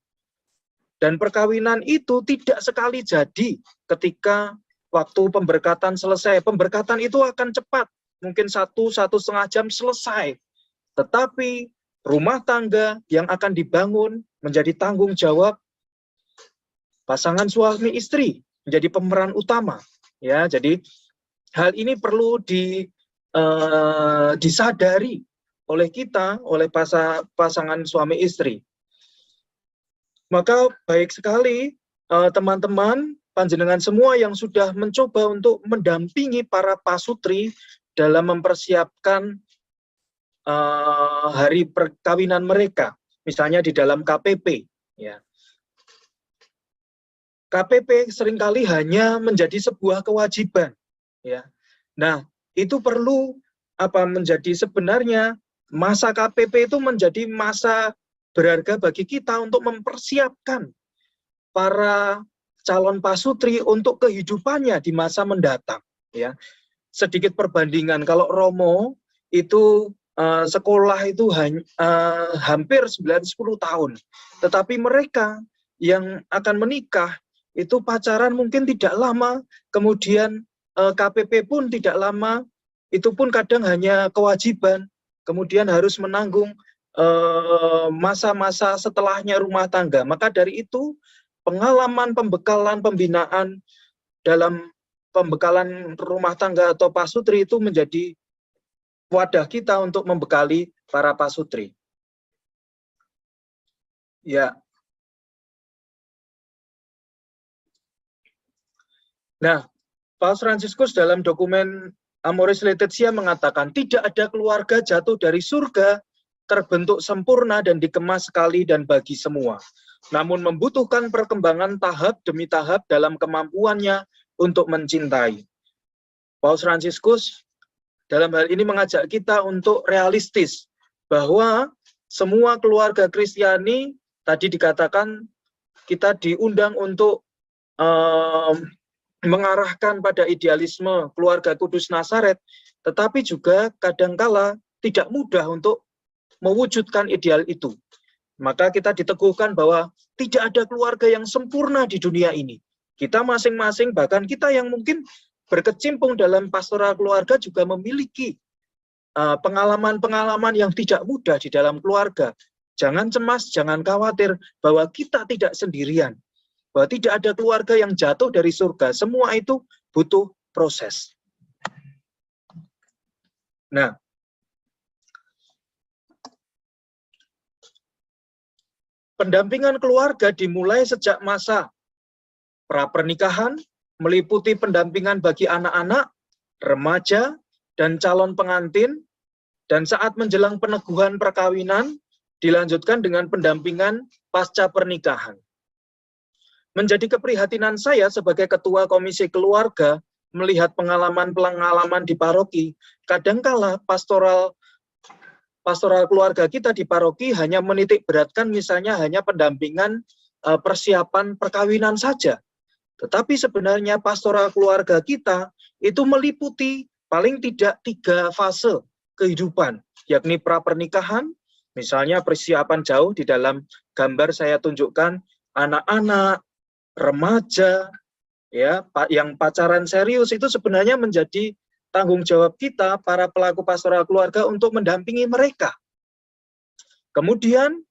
Dan perkawinan itu tidak sekali jadi ketika waktu pemberkatan selesai. Pemberkatan itu akan cepat, mungkin 1–1,5 jam selesai. Tetapi rumah tangga yang akan dibangun menjadi tanggung jawab pasangan suami istri, menjadi pemeran utama. Ya, jadi hal ini perlu disadari oleh kita, oleh pasangan suami istri. Maka baik sekali teman-teman, panjenengan semua yang sudah mencoba untuk mendampingi para pasutri dalam mempersiapkan hari perkawinan mereka, misalnya di dalam KPP. Ya. KPP seringkali hanya menjadi sebuah kewajiban. Ya. Nah, itu perlu menjadi sebenarnya masa KPP itu menjadi masa berharga bagi kita untuk mempersiapkan para calon pasutri untuk kehidupannya di masa mendatang. Ya, sedikit perbandingan, kalau Romo itu sekolah itu hampir 9–10 tahun, tetapi mereka yang akan menikah itu pacaran mungkin tidak lama, kemudian KPP pun tidak lama, itu pun kadang hanya kewajiban, kemudian harus menanggung masa-masa setelahnya rumah tangga. Maka dari itu, pengalaman, pembekalan, pembinaan dalam pembekalan rumah tangga atau pasutri itu menjadi wadah kita untuk membekali para pasutri. Ya. Nah, Paus Fransiskus dalam dokumen Amoris Laetitia mengatakan, tidak ada keluarga jatuh dari surga terbentuk sempurna dan dikemas sekali dan bagi semua, namun membutuhkan perkembangan tahap demi tahap dalam kemampuannya untuk mencintai. Paus Fransiskus dalam hal ini mengajak kita untuk realistis, bahwa semua keluarga Kristiani, tadi dikatakan kita diundang untuk mengarahkan pada idealisme keluarga kudus Nazaret, tetapi juga kadangkala tidak mudah untuk mewujudkan ideal itu. Maka kita diteguhkan bahwa tidak ada keluarga yang sempurna di dunia ini. Kita masing-masing, bahkan kita yang mungkin berkecimpung dalam pastoral keluarga juga memiliki pengalaman-pengalaman yang tidak mudah di dalam keluarga. Jangan cemas, jangan khawatir bahwa kita tidak sendirian. Bahwa tidak ada keluarga yang jatuh dari surga. Semua itu butuh proses. Nah, pendampingan keluarga dimulai sejak masa pra-pernikahan, meliputi pendampingan bagi anak-anak, remaja, dan calon pengantin, dan saat menjelang peneguhan perkawinan, dilanjutkan dengan pendampingan pasca pernikahan. Menjadi keprihatinan saya sebagai Ketua Komisi Keluarga, melihat pengalaman-pengalaman di paroki, kadangkala pastoral keluarga kita di paroki hanya menitik beratkan misalnya hanya pendampingan persiapan perkawinan saja. Tetapi sebenarnya pastoral keluarga kita itu meliputi paling tidak 3 fase kehidupan, yakni pra-pernikahan, misalnya persiapan jauh di dalam gambar saya tunjukkan anak-anak, remaja, ya, yang pacaran serius itu sebenarnya menjadi tanggung jawab kita para pelaku pastoral keluarga untuk mendampingi mereka. Kemudian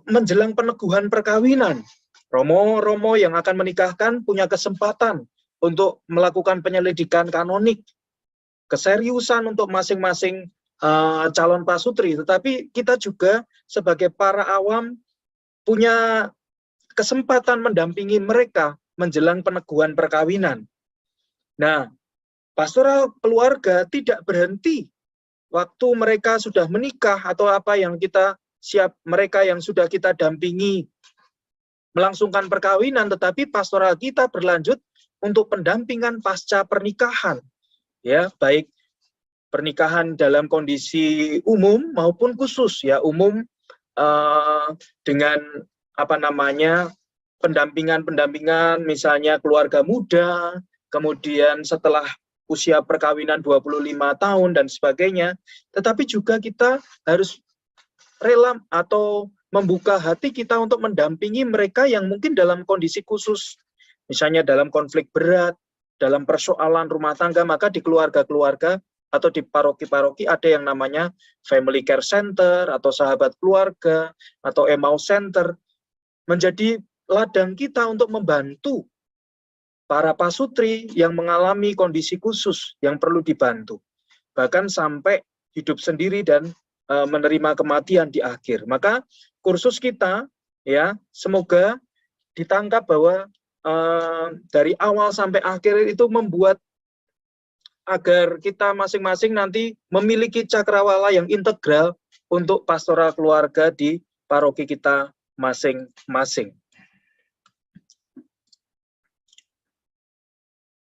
menjelang peneguhan perkawinan, romo-romo yang akan menikahkan punya kesempatan untuk melakukan penyelidikan kanonik, keseriusan untuk masing-masing calon pasutri, tetapi kita juga sebagai para awam punya kesempatan mendampingi mereka menjelang peneguhan perkawinan. Nah, pastoral keluarga tidak berhenti waktu mereka sudah menikah atau apa yang kita mereka yang sudah kita dampingi melangsungkan perkawinan, tetapi pastoral kita berlanjut untuk pendampingan pasca pernikahan. Ya, baik pernikahan dalam kondisi umum maupun khusus ya, umum dengan pendampingan misalnya keluarga muda, kemudian setelah usia perkawinan 25 tahun dan sebagainya. Tetapi juga kita harus rela atau membuka hati kita untuk mendampingi mereka yang mungkin dalam kondisi khusus, misalnya dalam konflik berat, dalam persoalan rumah tangga. Maka di keluarga-keluarga atau di paroki-paroki ada yang namanya Family Care Center atau Sahabat Keluarga atau Emmaus Center, menjadi ladang kita untuk membantu para pasutri yang mengalami kondisi khusus yang perlu dibantu, bahkan sampai hidup sendiri dan menerima kematian di akhir. Maka kursus kita ya, semoga ditangkap bahwa dari awal sampai akhir itu membuat agar kita masing-masing nanti memiliki cakrawala yang integral untuk pastoral keluarga di paroki kita masing-masing.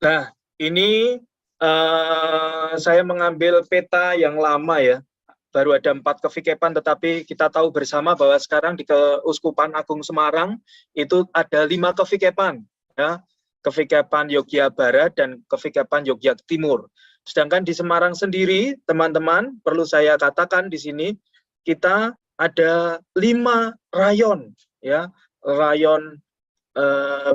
Nah, ini saya mengambil peta yang lama ya, baru ada 4 kevikepan, tetapi kita tahu bersama bahwa sekarang di Keuskupan Agung Semarang itu ada 5 kevikepan, ya, Kevikepan Yogya Barat dan Kevikepan Yogya Timur. Sedangkan di Semarang sendiri, teman-teman, perlu saya katakan di sini, kita ada 5 rayon, ya, rayon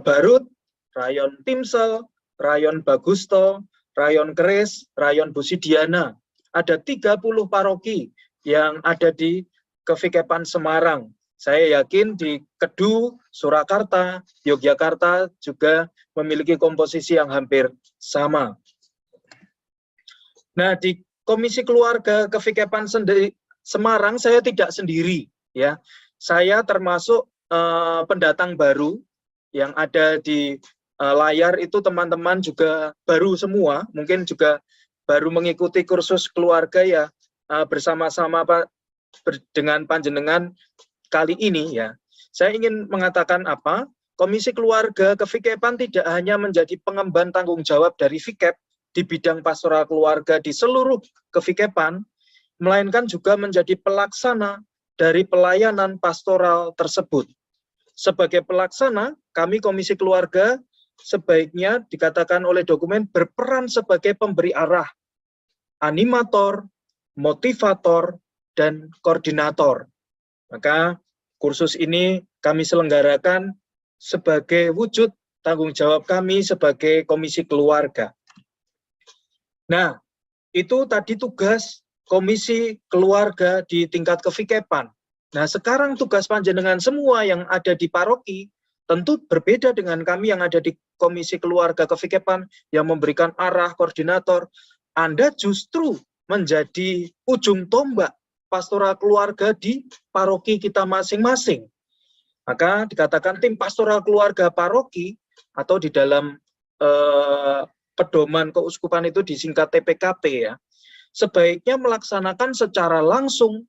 Barut, rayon Timsel, rayon Bagusto, rayon Keris, rayon Busidiana. Ada 30 paroki yang ada di Kevikepan Semarang. Saya yakin di Kedu, Surakarta, Yogyakarta juga memiliki komposisi yang hampir sama. Nah, di Komisi Keluarga Kevikepan Semarang saya tidak sendiri, ya. Saya termasuk pendatang baru yang ada di layar itu, teman-teman juga baru semua, mungkin juga baru mengikuti kursus keluarga ya, bersama-sama dengan panjenengan kali ini ya. Saya ingin mengatakan apa? Komisi Keluarga Kevikepan tidak hanya menjadi pengemban tanggung jawab dari Vikep di bidang pastoral keluarga di seluruh Kevikepan, melainkan juga menjadi pelaksana dari pelayanan pastoral tersebut. Sebagai pelaksana, kami Komisi Keluarga sebaiknya dikatakan oleh dokumen berperan sebagai pemberi arah, animator, motivator, dan koordinator. Maka kursus ini kami selenggarakan sebagai wujud tanggung jawab kami sebagai Komisi Keluarga. Nah, itu tadi tugas Komisi Keluarga di tingkat Kevikepan. Nah, sekarang tugas panjenengan semua yang ada di paroki tentu berbeda dengan kami yang ada di Komisi Keluarga Kevikepan yang memberikan arah, koordinator. Anda justru menjadi ujung tombak pastoral keluarga di paroki kita masing-masing. Maka dikatakan tim pastoral keluarga paroki atau di dalam pedoman keuskupan itu disingkat TPKP ya, sebaiknya melaksanakan secara langsung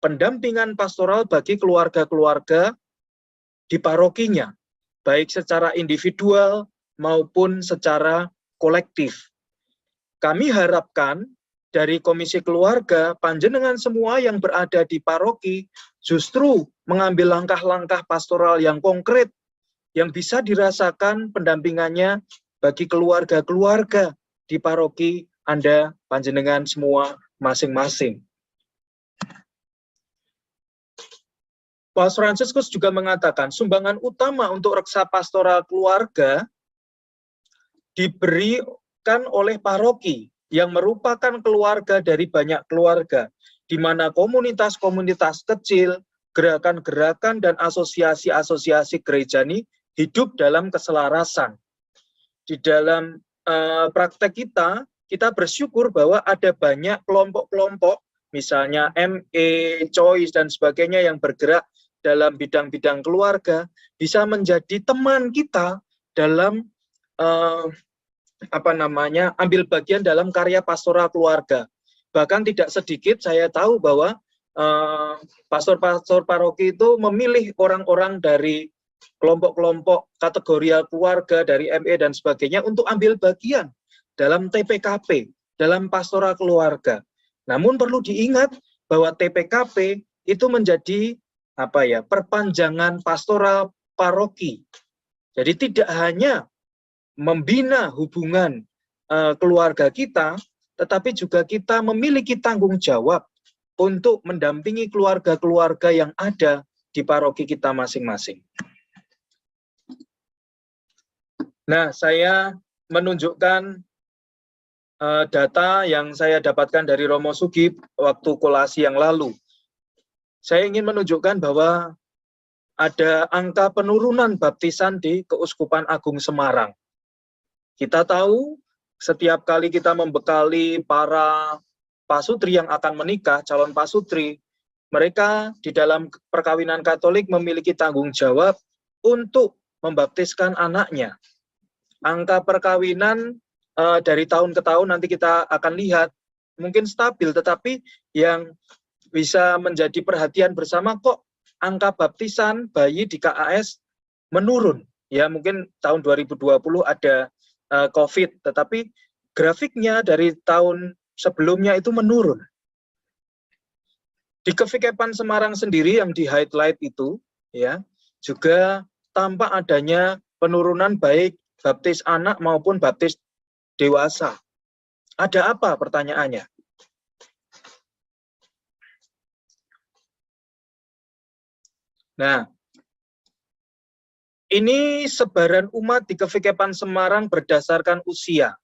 pendampingan pastoral bagi keluarga-keluarga di parokinya, baik secara individual maupun secara kolektif. Kami harapkan dari Komisi Keluarga, panjenengan semua yang berada di paroki justru mengambil langkah-langkah pastoral yang konkret, yang bisa dirasakan pendampingannya bagi keluarga-keluarga di paroki Anda, panjenengan semua masing-masing. Paus Fransiskus juga mengatakan sumbangan utama untuk reksa pastoral keluarga diberikan oleh paroki yang merupakan keluarga dari banyak keluarga, di mana komunitas-komunitas kecil, gerakan-gerakan, dan asosiasi-asosiasi gereja ini hidup dalam keselarasan. Di dalam praktek kita bersyukur bahwa ada banyak kelompok-kelompok, misalnya ME, Choice, dan sebagainya yang bergerak dalam bidang-bidang keluarga, bisa menjadi teman kita dalam ambil bagian dalam karya pastoral keluarga. Bahkan tidak sedikit saya tahu bahwa pastor-pastor paroki itu memilih orang-orang dari kelompok-kelompok kategori keluarga, dari ME dan sebagainya untuk ambil bagian dalam TPKP, dalam pastoral keluarga. Namun perlu diingat bahwa TPKP itu menjadi perpanjangan pastoral paroki. Jadi tidak hanya membina hubungan keluarga kita, tetapi juga kita memiliki tanggung jawab untuk mendampingi keluarga-keluarga yang ada di paroki kita masing-masing. Nah, saya menunjukkan data yang saya dapatkan dari Romo Sugip waktu kolasi yang lalu. Saya ingin menunjukkan bahwa ada angka penurunan baptisan di Keuskupan Agung Semarang. Kita tahu setiap kali kita membekali para pasutri yang akan menikah, calon pasutri, mereka di dalam perkawinan Katolik memiliki tanggung jawab untuk membaptiskan anaknya. Angka perkawinan dari tahun ke tahun nanti kita akan lihat mungkin stabil, tetapi yang bisa menjadi perhatian bersama kok angka baptisan bayi di KAS menurun. Ya mungkin tahun 2020 ada COVID, tetapi grafiknya dari tahun sebelumnya itu menurun. Di Kevikepan Semarang sendiri yang di highlight itu, ya juga tampak adanya penurunan baik baptis anak maupun baptis dewasa. Ada apa pertanyaannya? Nah, ini sebaran umat di Kevikepan Semarang berdasarkan usia.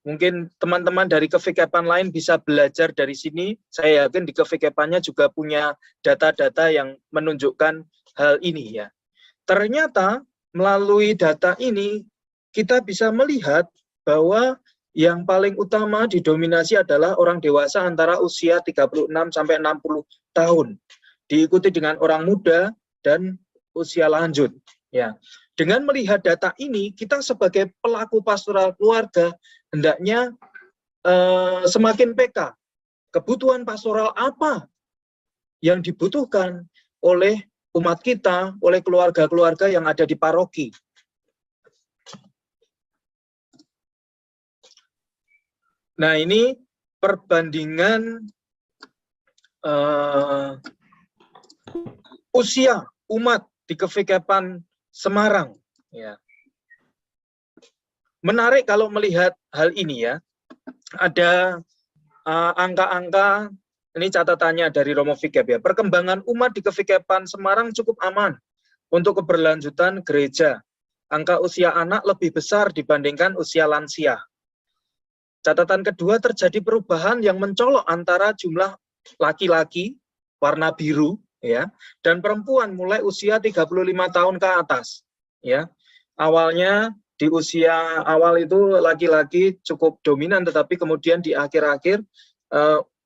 Mungkin teman-teman dari Kevikepan lain bisa belajar dari sini. Saya yakin di Kevikepannya juga punya data-data yang menunjukkan hal ini ya. Ternyata melalui data ini kita bisa melihat bahwa yang paling utama didominasi adalah orang dewasa antara usia 36 sampai 60 tahun. Diikuti dengan orang muda dan usia lanjut. Ya, dengan melihat data ini, kita sebagai pelaku pastoral keluarga hendaknya semakin peka. Kebutuhan pastoral apa yang dibutuhkan oleh umat kita, oleh keluarga-keluarga yang ada di paroki. Nah, ini perbandingan usia umat di Kevikepan Semarang. Ya. Menarik kalau melihat hal ini ya. Ada angka-angka, ini catatannya dari Romo Fikep ya. Perkembangan umat di Kevikepan Semarang cukup aman untuk keberlanjutan gereja. Angka usia anak lebih besar dibandingkan usia lansia. Catatan kedua, terjadi perubahan yang mencolok antara jumlah laki-laki warna biru ya dan perempuan mulai usia 35 tahun ke atas ya. Awalnya di usia awal itu laki-laki cukup dominan, tetapi kemudian di akhir-akhir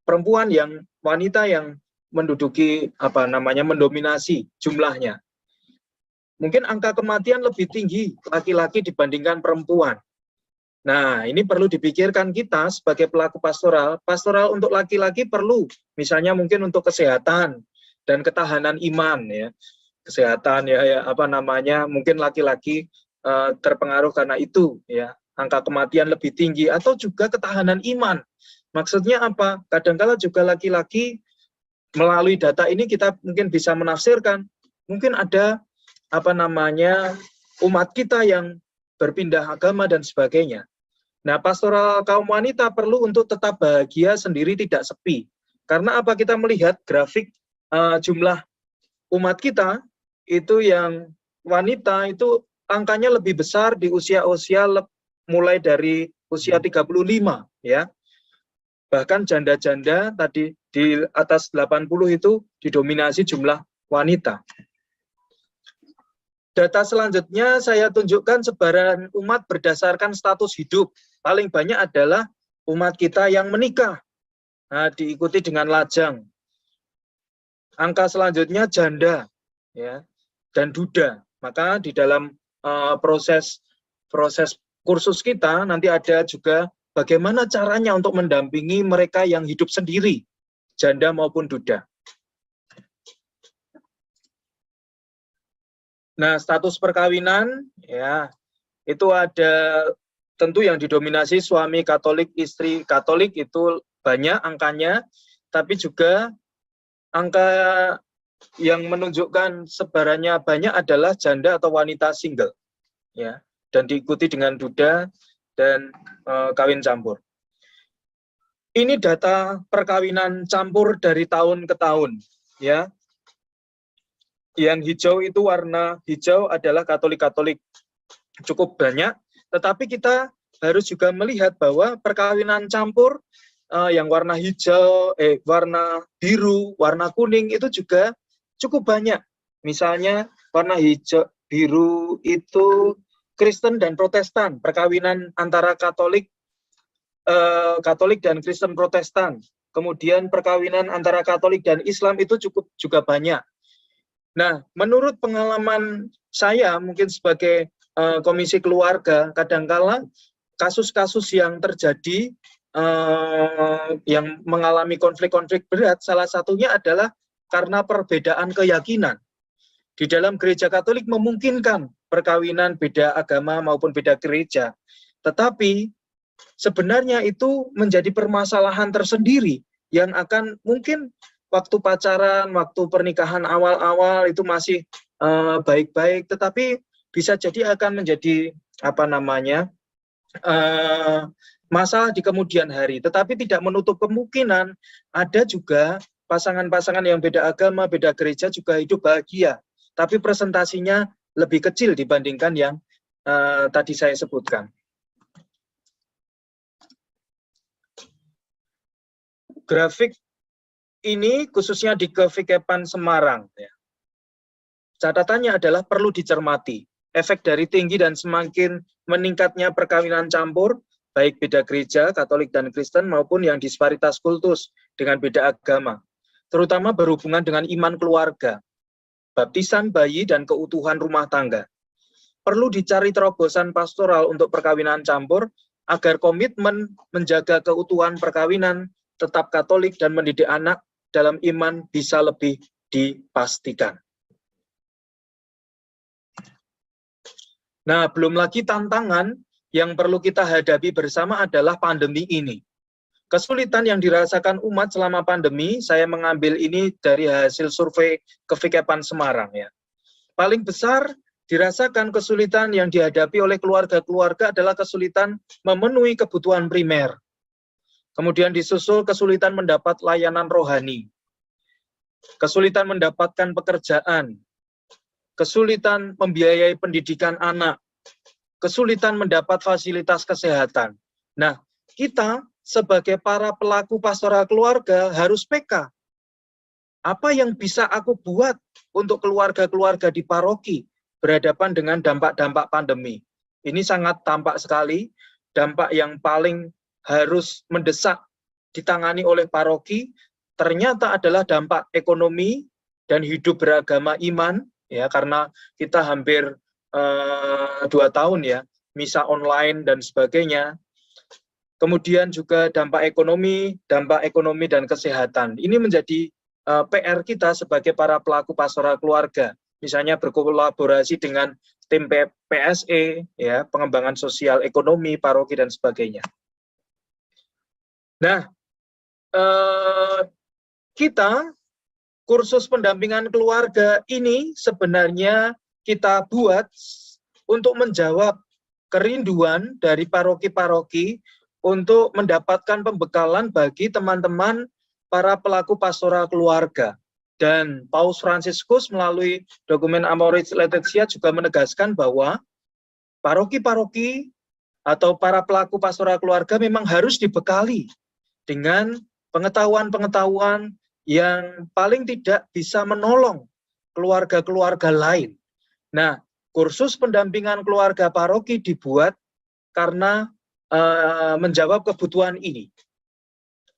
perempuan yang wanita yang menduduki mendominasi jumlahnya. Mungkin angka kematian lebih tinggi laki-laki dibandingkan perempuan. Nah, ini perlu dipikirkan kita sebagai pelaku pastoral. Pastoral untuk laki-laki perlu, misalnya mungkin untuk kesehatan dan ketahanan iman ya. Kesehatan mungkin laki-laki terpengaruh karena itu ya. Angka kematian lebih tinggi atau juga ketahanan iman. Maksudnya apa? Kadang-kala juga laki-laki melalui data ini kita mungkin bisa menafsirkan mungkin ada umat kita yang berpindah agama dan sebagainya. Nah, pastoral kaum wanita perlu untuk tetap bahagia sendiri, tidak sepi. Karena apa? Kita melihat grafik jumlah umat kita itu yang wanita itu angkanya lebih besar di usia-usia mulai dari usia 35 ya. Bahkan janda-janda tadi di atas 80 itu didominasi jumlah wanita. Data selanjutnya saya tunjukkan sebaran umat berdasarkan status hidup. Paling banyak adalah umat kita yang menikah. Nah, diikuti dengan lajang. Angka selanjutnya janda ya dan duda. Maka di dalam proses kursus kita nanti ada juga bagaimana caranya untuk mendampingi mereka yang hidup sendiri, janda maupun duda. Nah, status perkawinan ya itu ada tentu yang didominasi suami Katolik, istri Katolik itu banyak angkanya, tapi juga angka yang menunjukkan sebarannya banyak adalah janda atau wanita single, ya, dan diikuti dengan duda dan kawin campur. Ini data perkawinan campur dari tahun ke tahun, ya. Yang hijau itu warna hijau adalah Katolik-Katolik cukup banyak, tetapi kita harus juga melihat bahwa perkawinan campur yang warna hijau, warna biru, warna kuning itu juga cukup banyak. Misalnya warna hijau, biru itu Kristen dan Protestan, perkawinan antara Katolik dan Kristen Protestan. Kemudian perkawinan antara Katolik dan Islam itu cukup juga banyak. Nah, menurut pengalaman saya mungkin sebagai komisi keluarga, kadangkala kasus-kasus yang terjadi yang mengalami konflik-konflik berat, salah satunya adalah karena perbedaan keyakinan. Di dalam gereja Katolik memungkinkan perkawinan beda agama maupun beda gereja, tetapi sebenarnya itu menjadi permasalahan tersendiri yang akan mungkin waktu pacaran, waktu pernikahan awal-awal itu masih baik-baik, tetapi bisa jadi akan menjadi masalah di kemudian hari. Tetapi tidak menutup kemungkinan ada juga pasangan-pasangan yang beda agama, beda gereja juga hidup bahagia. Tapi presentasinya lebih kecil dibandingkan yang tadi saya sebutkan. Grafik ini khususnya di Kevikepan Semarang. Ya. Catatannya adalah perlu dicermati. Efek dari tinggi dan semakin meningkatnya perkawinan campur, baik beda gereja, Katolik dan Kristen, maupun yang disparitas kultus dengan beda agama, terutama berhubungan dengan iman keluarga, baptisan bayi, dan keutuhan rumah tangga. Perlu dicari terobosan pastoral untuk perkawinan campur, agar komitmen menjaga keutuhan perkawinan, tetap Katolik, dan mendidik anak dalam iman bisa lebih dipastikan. Nah, belum lagi tantangan yang perlu kita hadapi bersama adalah pandemi ini. Kesulitan yang dirasakan umat selama pandemi, saya mengambil ini dari hasil survei Kevikepan Semarang. Ya. Paling besar dirasakan kesulitan yang dihadapi oleh keluarga-keluarga adalah kesulitan memenuhi kebutuhan primer. Kemudian disusul kesulitan mendapat layanan rohani, kesulitan mendapatkan pekerjaan, kesulitan membiayai pendidikan anak, kesulitan mendapat fasilitas kesehatan. Nah, kita sebagai para pelaku pastoral keluarga harus peka. Apa yang bisa aku buat untuk keluarga-keluarga di paroki berhadapan dengan dampak-dampak pandemi? Ini sangat tampak sekali, dampak yang paling harus mendesak ditangani oleh paroki, ternyata adalah dampak ekonomi dan hidup beragama iman, ya, karena kita hampir 2 tahun ya, misa online dan sebagainya. Kemudian juga dampak ekonomi dan kesehatan. Ini menjadi PR kita sebagai para pelaku pastoral keluarga. Misalnya berkolaborasi dengan tim PSE, ya, pengembangan sosial ekonomi, paroki, dan sebagainya. Nah, kita kursus pendampingan keluarga ini sebenarnya kita buat untuk menjawab kerinduan dari paroki-paroki untuk mendapatkan pembekalan bagi teman-teman para pelaku pastoral keluarga. Dan Paus Fransiskus melalui dokumen Amoris Laetitia juga menegaskan bahwa paroki-paroki atau para pelaku pastoral keluarga memang harus dibekali dengan pengetahuan-pengetahuan yang paling tidak bisa menolong keluarga-keluarga lain. Nah, kursus pendampingan keluarga paroki dibuat karena menjawab kebutuhan ini.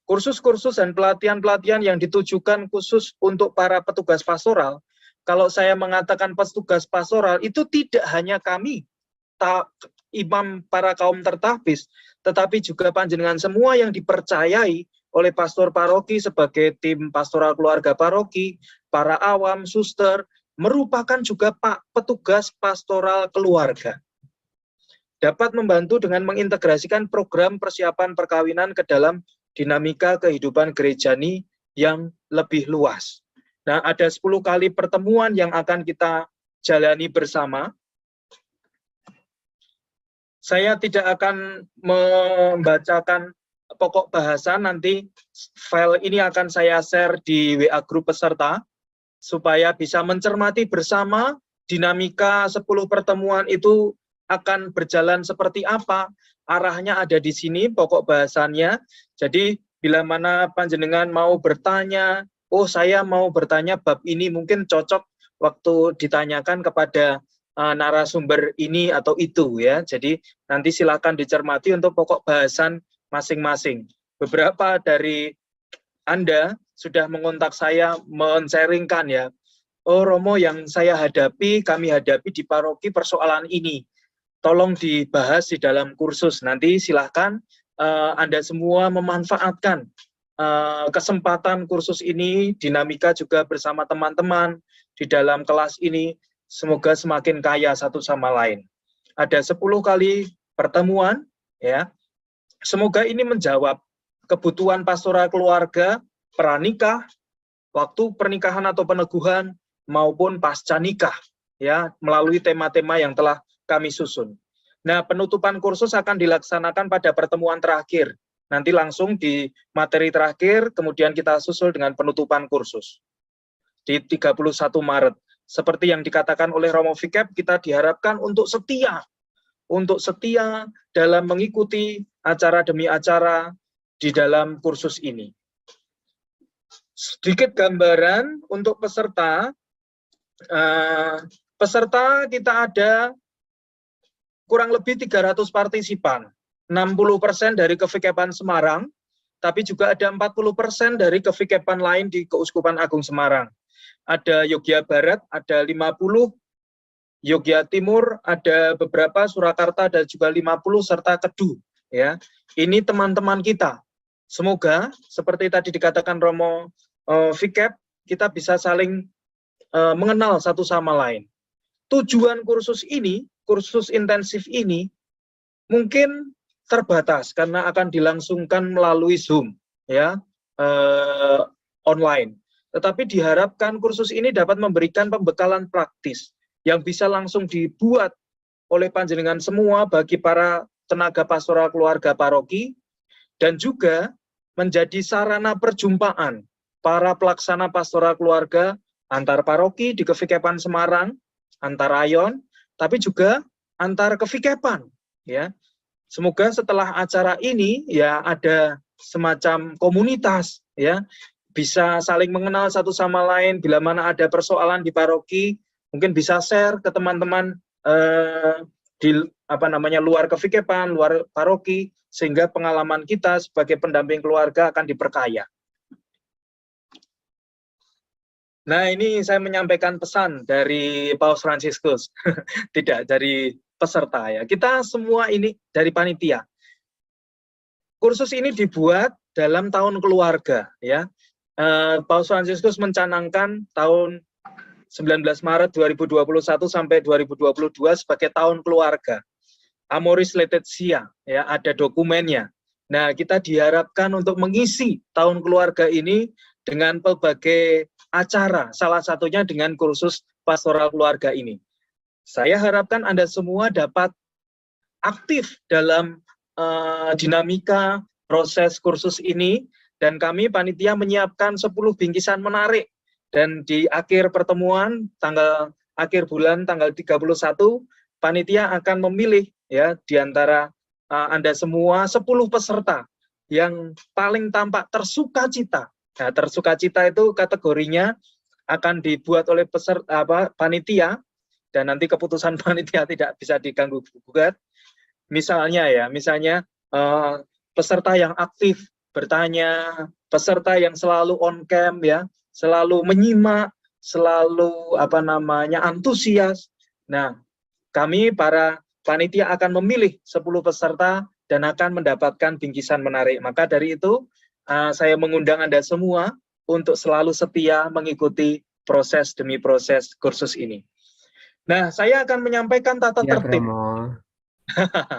Kursus-kursus dan pelatihan-pelatihan yang ditujukan khusus untuk para petugas pastoral, kalau saya mengatakan petugas pastoral, itu tidak hanya kami, imam para kaum tertapis, tetapi juga panjenengan semua yang dipercayai oleh pastor paroki sebagai tim pastoral keluarga paroki, para awam, suster, merupakan juga petugas pastoral keluarga. dapat membantu dengan mengintegrasikan program persiapan perkawinan ke dalam dinamika kehidupan gerejani yang lebih luas. Nah, ada 10 kali pertemuan yang akan kita jalani bersama. Saya tidak akan membacakan pokok bahasan, nanti file ini akan saya share di WA grup peserta, supaya bisa mencermati bersama dinamika 10 pertemuan itu akan berjalan seperti apa. Arahnya ada di sini, pokok bahasannya. Jadi, bila mana panjenengan mau bertanya, oh saya mau bertanya bab ini, mungkin cocok waktu ditanyakan kepada narasumber ini atau itu ya. Jadi nanti silakan dicermati untuk pokok bahasan masing-masing. Beberapa dari Anda sudah mengontak saya, men-sharingkan ya. Oh Romo, yang saya hadapi, kami hadapi di paroki persoalan ini. Tolong dibahas di dalam kursus. Nanti silahkan Anda semua memanfaatkan kesempatan kursus ini, dinamika juga bersama teman-teman di dalam kelas ini. Semoga semakin kaya satu sama lain. Ada 10 kali pertemuan, ya. Semoga ini menjawab kebutuhan pastoral keluarga, pranikah, waktu pernikahan atau peneguhan, maupun pasca nikah, ya, melalui tema-tema yang telah kami susun. Nah, penutupan kursus akan dilaksanakan pada pertemuan terakhir. Nanti langsung di materi terakhir, kemudian kita susul dengan penutupan kursus di 31 Maret. Seperti yang dikatakan oleh Romo Vikep, kita diharapkan untuk setia dalam mengikuti acara demi acara di dalam kursus ini. Sedikit gambaran untuk peserta. Peserta kita ada kurang lebih 300 partisipan, 60% dari Kevikepan Semarang, tapi juga ada 40% dari Kevikepan lain di Keuskupan Agung Semarang. Ada Yogyakarta Barat, ada 50, Yogyakarta Timur, ada beberapa, Surakarta, dan juga 50, serta Kedu. Ya, ini teman-teman kita. Semoga, seperti tadi dikatakan Romo Vikep, kita bisa saling mengenal satu sama lain. Tujuan kursus ini, kursus intensif ini, mungkin terbatas karena akan dilangsungkan melalui Zoom, ya, online. Tetapi diharapkan kursus ini dapat memberikan pembekalan praktis yang bisa langsung dibuat oleh panjenengan semua bagi para tenaga pastoral keluarga paroki, dan juga menjadi sarana perjumpaan para pelaksana pastoral keluarga antar paroki di Kevikepan Semarang, antar rayon, tapi juga antar Kevikepan, ya. Semoga setelah acara ini ya ada semacam komunitas, ya, bisa saling mengenal satu sama lain. Bila mana ada persoalan di paroki, mungkin bisa share ke teman-teman di luar Kevikepan, luar paroki, sehingga pengalaman kita sebagai pendamping keluarga akan diperkaya. Nah, ini saya menyampaikan pesan dari Paus Fransiskus, tidak dari peserta ya. Kita semua ini dari panitia. Kursus ini dibuat dalam tahun keluarga ya. Paus Fransiskus mencanangkan tahun 19 Maret 2021 sampai 2022 sebagai tahun keluarga. Amoris Laetitia, ya, ada dokumennya. Nah, kita diharapkan untuk mengisi tahun keluarga ini dengan berbagai acara, salah satunya dengan kursus pastoral keluarga ini. Saya harapkan Anda semua dapat aktif dalam dinamika proses kursus ini, dan kami panitia menyiapkan 10 bingkisan menarik, dan di akhir pertemuan akhir bulan tanggal 31 panitia akan memilih ya di antara Anda semua 10 peserta yang paling tampak tersukacita. Nah, tersukacita itu kategorinya akan dibuat oleh panitia, dan nanti keputusan panitia tidak bisa diganggu gugat. Misalnya peserta yang aktif bertanya, peserta yang selalu on cam ya, selalu menyimak, selalu antusias. Nah, kami para panitia akan memilih 10 peserta dan akan mendapatkan bingkisan menarik. Maka dari itu saya mengundang Anda semua untuk selalu setia mengikuti proses demi proses kursus ini. Nah, saya akan menyampaikan tata tertib.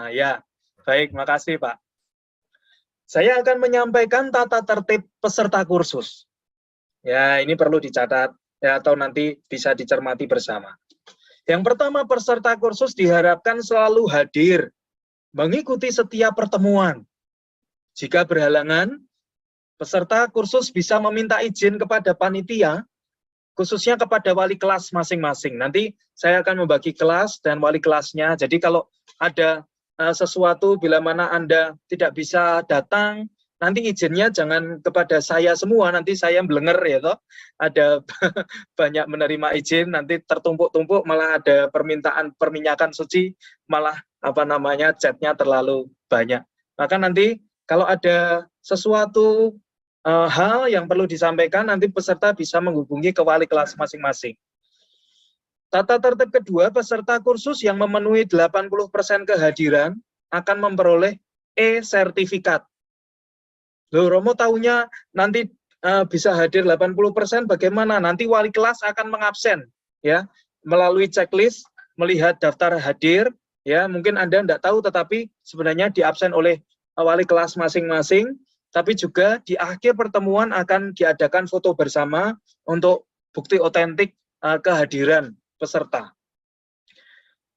Ya, baik, makasih Pak. Saya akan menyampaikan tata tertib peserta kursus. Ya, ini perlu dicatat ya, atau nanti bisa dicermati bersama. Yang pertama, peserta kursus diharapkan selalu hadir, mengikuti setiap pertemuan. Jika berhalangan, peserta kursus bisa meminta izin kepada panitia, khususnya kepada wali kelas masing-masing. Nanti saya akan membagi kelas dan wali kelasnya. Jadi kalau ada sesuatu bila mana Anda tidak bisa datang, nanti izinnya jangan kepada saya semua, nanti saya belenger ya toh. Ada banyak menerima izin, nanti tertumpuk-tumpuk, malah ada permintaan perminyakan suci, malah chatnya terlalu banyak. Maka nanti kalau ada sesuatu hal yang perlu disampaikan, nanti peserta bisa menghubungi ke wali kelas masing-masing. Tata tertib kedua, peserta kursus yang memenuhi 80% kehadiran akan memperoleh e-sertifikat. Loh, Romo tahunya nanti bisa hadir 80%, bagaimana? Nanti wali kelas akan mengabsen, ya, melalui checklist, melihat daftar hadir, ya, mungkin Anda tidak tahu, tetapi sebenarnya diabsen oleh wali kelas masing-masing, tapi juga di akhir pertemuan akan diadakan foto bersama untuk bukti otentik kehadiran peserta.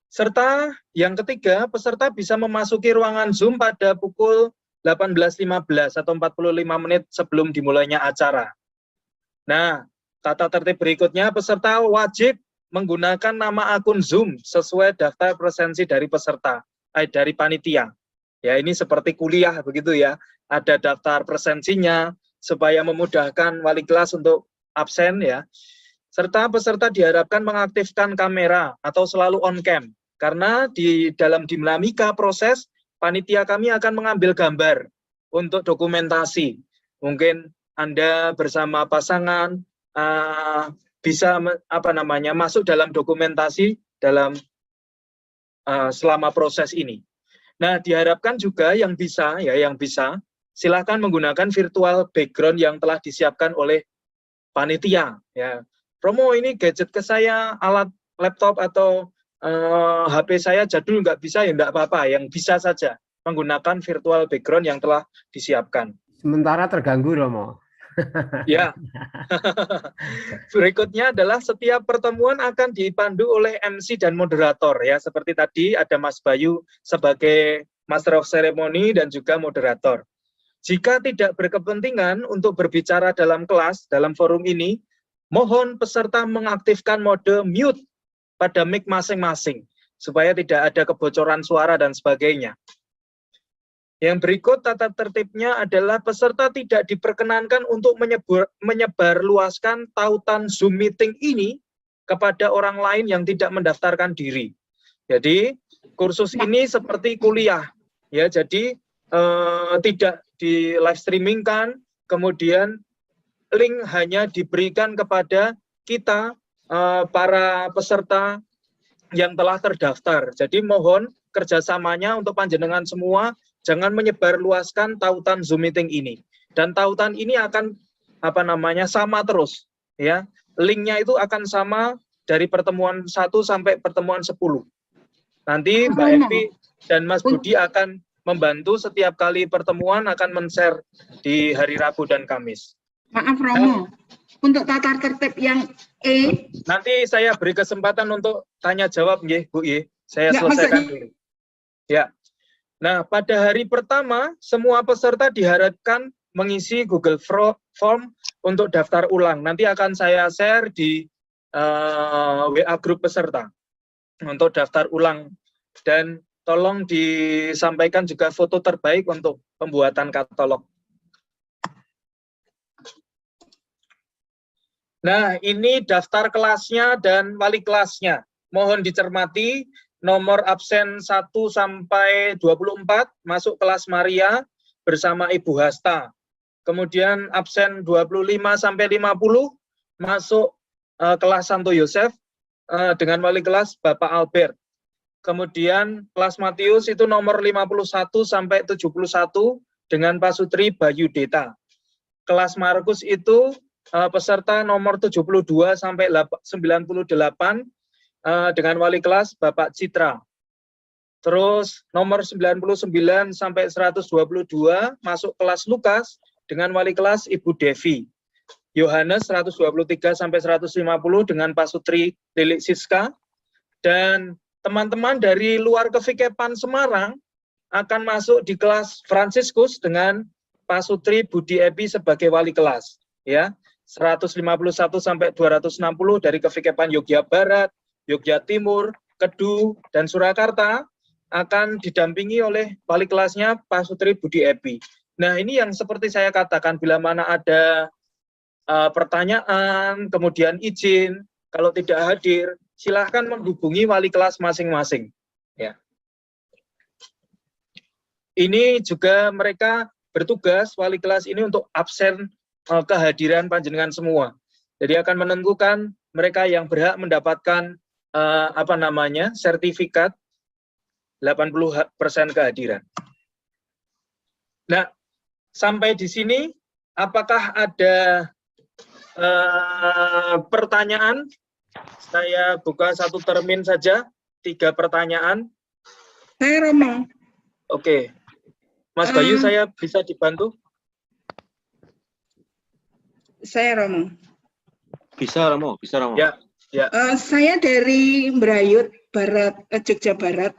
Serta yang ketiga, peserta bisa memasuki ruangan Zoom pada pukul 18.15 atau 45 menit sebelum dimulainya acara. Nah, tata tertib berikutnya, peserta wajib menggunakan nama akun Zoom sesuai daftar presensi dari peserta, dari panitia. Ya, ini seperti kuliah begitu ya, ada daftar presensinya supaya memudahkan wali kelas untuk absen ya. Serta peserta diharapkan mengaktifkan kamera atau selalu on cam, karena di dalam dinamika proses, panitia kami akan mengambil gambar untuk dokumentasi. Mungkin Anda bersama pasangan bisa masuk dalam dokumentasi dalam selama proses ini. Nah, diharapkan juga yang bisa silakan menggunakan virtual background yang telah disiapkan oleh panitia. Ya, Romo, ini gadget ke saya, alat laptop atau HP saya jadul nggak bisa, ya nggak apa-apa, yang bisa saja menggunakan virtual background yang telah disiapkan. Sementara terganggu, Romo. Ya. Berikutnya adalah setiap pertemuan akan dipandu oleh MC dan moderator ya, seperti tadi ada Mas Bayu sebagai Master of Ceremony dan juga moderator. Jika tidak berkepentingan untuk berbicara dalam kelas, dalam forum ini, mohon peserta mengaktifkan mode mute pada mic masing-masing supaya tidak ada kebocoran suara dan sebagainya. Yang berikut tata tertibnya adalah peserta tidak diperkenankan untuk menyebarluaskan tautan Zoom meeting ini kepada orang lain yang tidak mendaftarkan diri. Jadi kursus ini seperti kuliah, ya. Jadi tidak di live streamingkan, kemudian link hanya diberikan kepada kita para peserta yang telah terdaftar. Jadi mohon kerjasamanya untuk panjenengan semua. Jangan menyebarluaskan tautan Zoom meeting ini. Dan tautan ini akan sama terus, ya. Linknya itu akan sama dari pertemuan 1 sampai pertemuan 10. Nanti Mbak Evi dan Mas Budi akan membantu setiap kali pertemuan akan men-share di hari Rabu dan Kamis. Maaf Romo, untuk tata tertib yang E. Nanti saya beri kesempatan untuk tanya jawab, nggih, Bu. Saya selesaikan dulu. Ya. Nah, pada hari pertama, semua peserta diharapkan mengisi Google Form untuk daftar ulang. Nanti akan saya share di WA grup peserta untuk daftar ulang. Dan tolong disampaikan juga foto terbaik untuk pembuatan katalog. Nah, ini daftar kelasnya dan wali kelasnya. Mohon dicermati. Nomor absen 1 sampai 24 masuk kelas Maria bersama Ibu Hasta. Kemudian absen 25 sampai 50 masuk kelas Santo Yosef dengan wali kelas Bapak Albert. Kemudian kelas Matius itu nomor 51 sampai 71 dengan Pak Sutri Bayu Deta. Kelas Markus itu peserta nomor 72 sampai 98 dengan wali kelas Bapak Citra. Terus nomor 99 sampai 122 masuk kelas Lukas dengan wali kelas Ibu Devi. Yohanes 123 sampai 150 dengan Pak Sutri Lilik Siska. Dan teman-teman dari luar Kevikepan Semarang akan masuk di kelas Fransiskus dengan Pak Sutri Budi Epi sebagai wali kelas. Ya, 151 sampai 260 dari Kevikepan Yogyakarta Barat, Yogyakarta Timur, Kedu, dan Surakarta akan didampingi oleh wali kelasnya Pak Sutri Budi Epi. Nah, ini yang seperti saya katakan, bila mana ada pertanyaan, kemudian izin, kalau tidak hadir, silahkan menghubungi wali kelas masing-masing. Ya. Ini juga mereka bertugas, wali kelas ini, untuk absen kehadiran panjenengan semua. Jadi akan menentukan mereka yang berhak mendapatkan sertifikat 80% kehadiran. Nah, sampai di sini, apakah ada pertanyaan? Saya buka satu termin saja, 3 pertanyaan. Saya Romo. Oke, Mas Bayu, saya bisa dibantu? Saya Romo. Bisa Romo, bisa Romo. Ya, ya. Saya dari Brayut Barat, Jogja Barat,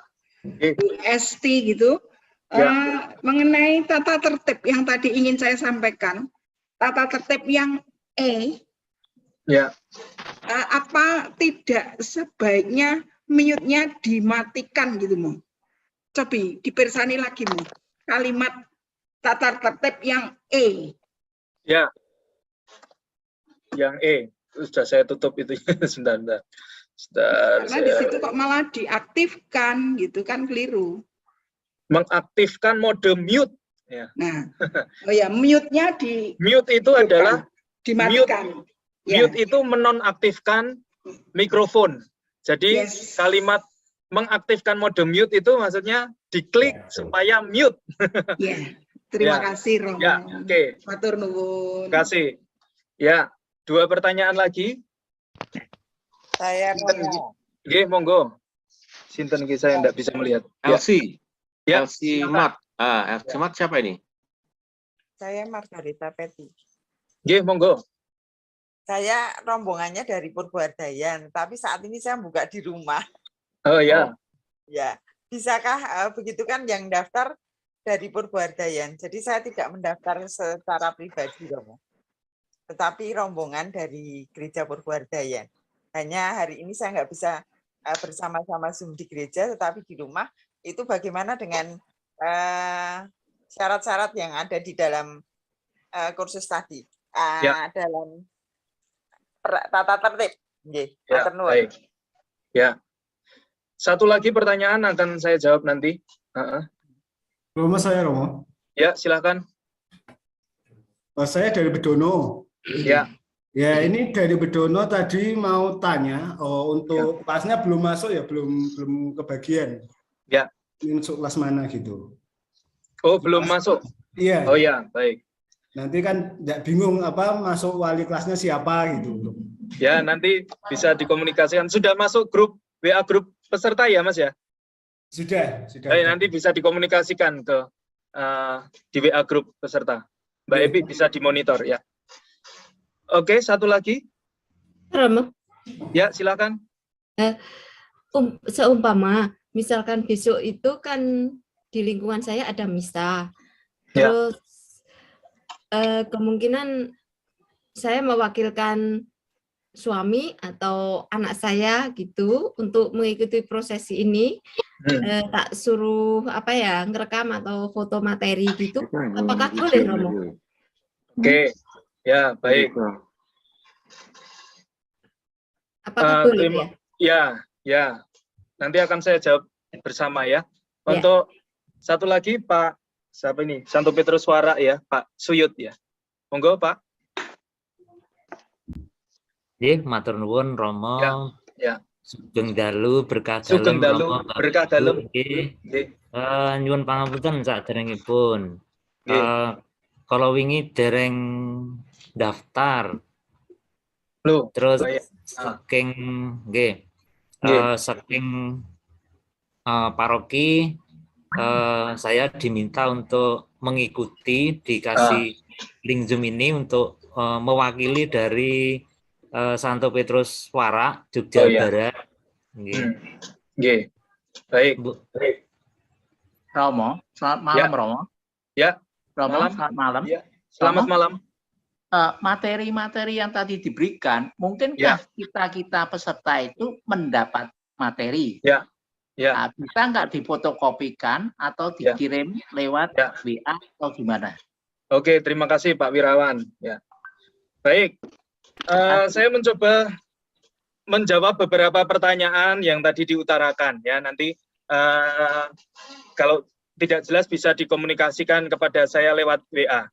ST gitu. Ya. Mengenai tata tertib yang tadi ingin saya sampaikan, tata tertib yang E, Ya. Apa tidak sebaiknya mute-nya dimatikan gitu, Mo? Coba dipersani lagi, Mo. Kalimat tata tertib yang E. Ya. Yang E. Sudah saya tutup itu. Sebentar. Karena di situ kok malah diaktifkan gitu kan, keliru. Mengaktifkan mode mute. Ya. Nah, oh ya, mute-nya mute itu adalah dimatikan. Mute itu menonaktifkan mikrofon. Jadi Yes. kalimat mengaktifkan mode mute itu maksudnya diklik supaya mute. Ya, terima Ya. kasih Romo. Ya, oke. Matur nuwun. Terima kasih. Ya, 2 pertanyaan lagi. Saya Romo. Nggih, monggo. Sinten iki saya enggak bisa melihat. Ya. Elsie. Ya, Elsie silakan. Mat. Elsie Mat siapa ini? Saya Margarita Peti. Nggih, monggo. Saya rombongannya dari Purwoardayan, tapi saat ini saya buka di rumah. Oh ya. Ya, bisakah begitu kan yang daftar dari Purwoardayan. Jadi saya tidak mendaftar secara pribadi, Romo. Tetapi rombongan dari Gereja Purwoardayan. Hanya hari ini saya nggak bisa bersama-sama Zoom di gereja, tetapi di rumah. Itu bagaimana dengan syarat-syarat yang ada di dalam kursus tadi? Dalam tata tertib. Ya, baik. Ya. Satu lagi pertanyaan akan saya jawab nanti. Romo, saya Romo. Ya, silakan. Saya dari Bedono. Ya. Ya, ini dari Bedono tadi mau tanya, untuk kelasnya belum masuk ya, belum kebagian. Ya. Ini masuk kelas mana gitu. Oh, belum masuk. Iya. Oh ya, baik. Nanti kan nggak bingung masuk wali kelasnya siapa gitu. Ya, nanti bisa dikomunikasikan. Sudah masuk grup WA grup peserta ya, Mas ya? Sudah. Nanti bisa dikomunikasikan ke di WA grup peserta. Mbak Epi bisa dimonitor ya. Oke, satu lagi. Romo. Ya, silakan. Seumpama misalkan besok itu kan di lingkungan saya ada misa. Terus kemungkinan saya mewakilkan suami atau anak saya gitu untuk mengikuti prosesi ini. Tak suruh ngerekam atau foto materi gitu. Apakah boleh, Romo? Oke. Ya, baik. Apakah boleh ya? Ya. Nanti akan saya jawab bersama ya. Untuk satu lagi Pak, siapa ini? Santo Petrus Suara ya, Pak Suyut ya. Monggo Pak. Matur nuwun Romo. Ya. Sugeng dalu berkah dalem. Sugeng dalu berkah dalem. Nyuwun pangapunten saderengipun. Kalau wingi dereng daftar. Terus saking saking paroki saya diminta untuk mengikuti, dikasih link Zoom ini untuk mewakili dari Santo Petrus Warak, Jogja Barat. Baik. Romo, selamat malam Romo. Ya. Romo, Malam. selamat malam. Ya. Selamat malam. Materi-materi yang tadi diberikan, mungkinkah kita peserta itu mendapat materi? Ya. Nah, bisa nggak difotokopikan atau dikirim lewat WA atau gimana? Oke, terima kasih Pak Wirawan. Ya. Baik, saya mencoba menjawab beberapa pertanyaan yang tadi diutarakan. Ya, nanti kalau tidak jelas bisa dikomunikasikan kepada saya lewat WA.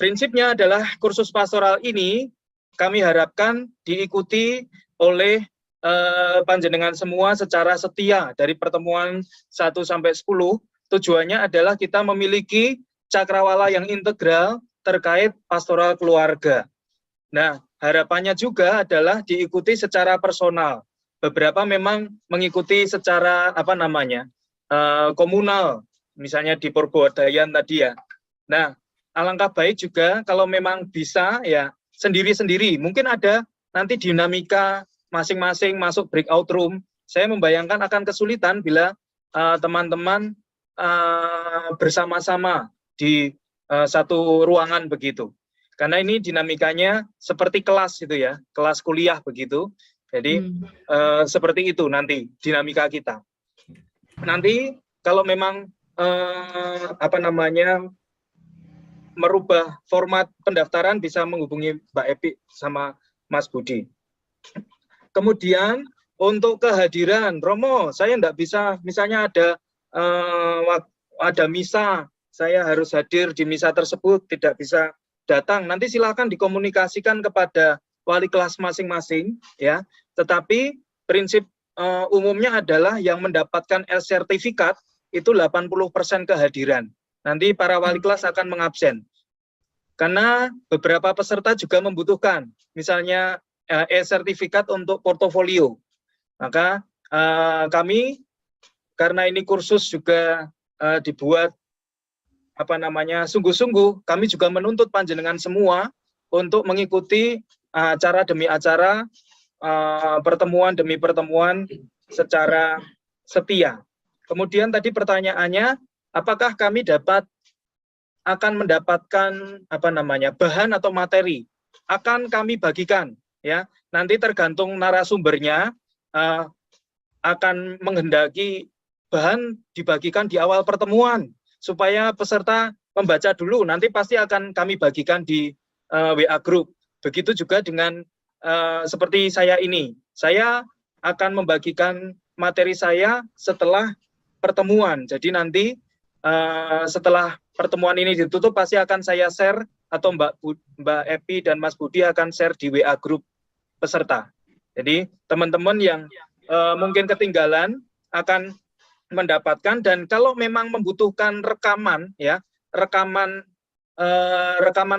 Prinsipnya adalah kursus pastoral ini kami harapkan diikuti oleh panjenengan semua secara setia dari pertemuan 1 sampai 10. Tujuannya adalah kita memiliki cakrawala yang integral terkait pastoral keluarga. Nah, harapannya juga adalah diikuti secara personal. Beberapa memang mengikuti secara komunal, misalnya di Purbodayan tadi ya. Nah, alangkah baik juga kalau memang bisa ya sendiri-sendiri. Mungkin ada nanti dinamika masing-masing masuk breakout room. Saya membayangkan akan kesulitan bila teman-teman bersama-sama di satu ruangan begitu. Karena ini dinamikanya seperti kelas itu ya, kelas kuliah begitu. Jadi seperti itu nanti dinamika kita. Nanti kalau memang merubah format pendaftaran bisa menghubungi Mbak Epi sama Mas Budi. Kemudian untuk kehadiran, Romo, saya tidak bisa, misalnya ada misa, saya harus hadir di misa tersebut, tidak bisa datang. Nanti silakan dikomunikasikan kepada wali kelas masing-masing, ya. Tetapi prinsip umumnya adalah yang mendapatkan sertifikat itu 80% kehadiran. Nanti para wali kelas akan mengabsen. Karena beberapa peserta juga membutuhkan, misalnya sertifikat untuk portofolio. Maka kami, karena ini kursus juga dibuat sungguh-sungguh, kami juga menuntut panjenengan semua untuk mengikuti acara demi acara, pertemuan demi pertemuan secara setia. Kemudian tadi pertanyaannya, apakah kami akan mendapatkan bahan atau materi? Akan kami bagikan, ya. Nanti tergantung narasumbernya akan menghendaki bahan dibagikan di awal pertemuan supaya peserta membaca dulu. Nanti pasti akan kami bagikan di WA group. Begitu juga dengan seperti saya ini. Saya akan membagikan materi saya setelah pertemuan. Jadi nanti setelah pertemuan ini ditutup pasti akan saya share atau Mbak Epi dan Mas Budi akan share di WA group peserta. Jadi teman-teman yang mungkin ketinggalan akan mendapatkan, dan kalau memang membutuhkan rekaman ya, rekaman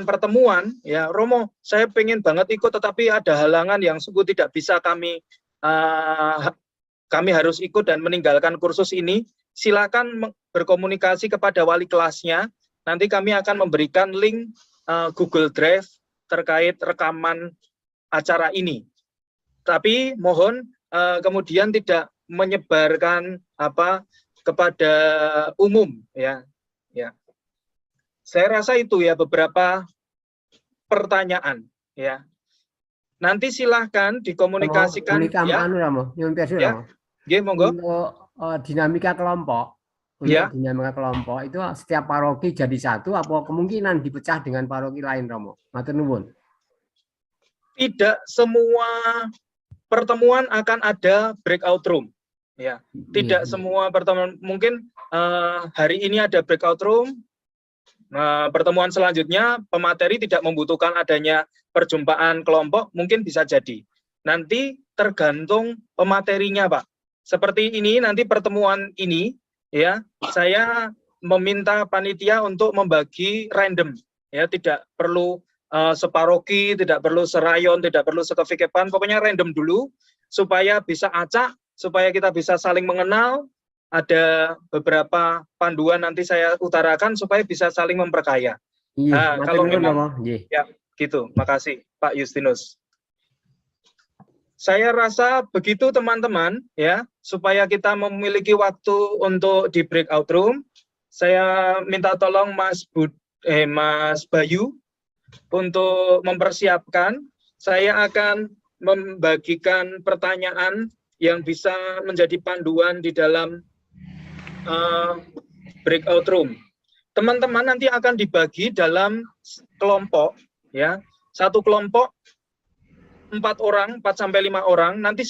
pertemuan ya, Romo, saya pengen banget ikut tetapi ada halangan yang sungguh tidak bisa kami harus ikut dan meninggalkan kursus ini. Silakan berkomunikasi kepada wali kelasnya. Nanti kami akan memberikan link Google Drive terkait rekaman acara ini. Tapi mohon kemudian tidak menyebarkan kepada umum ya. Ya. Saya rasa itu ya beberapa pertanyaan ya. Nanti silahkan dikomunikasikan ya. Monggo. Untuk dinamika kelompok, dinamika kelompok itu setiap paroki jadi satu, apa kemungkinan dipecah dengan paroki lain, Romo? Matur nuwun. Tidak semua pertemuan akan ada breakout room, ya. Tidak semua pertemuan. Mungkin hari ini ada breakout room. Pertemuan selanjutnya pemateri tidak membutuhkan adanya perjumpaan kelompok, mungkin bisa jadi. Nanti tergantung pematerinya, Pak. Seperti ini nanti pertemuan ini ya, saya meminta panitia untuk membagi random ya, tidak perlu separoki, tidak perlu serayon, tidak perlu sekevikepan, pokoknya random dulu supaya bisa acak supaya kita bisa saling mengenal. Ada beberapa panduan nanti saya utarakan supaya bisa saling memperkaya. Iya, Nah, kalau memang Romo. Iya. ya gitu. Makasih Pak Justinus. Saya rasa begitu teman-teman ya, supaya kita memiliki waktu untuk di breakout room. Saya minta tolong Mas Bayu untuk mempersiapkan. Saya akan membagikan pertanyaan yang bisa menjadi panduan di dalam breakout room. Teman-teman nanti akan dibagi dalam kelompok ya. Satu kelompok 4 orang, 4 sampai 5 orang, nanti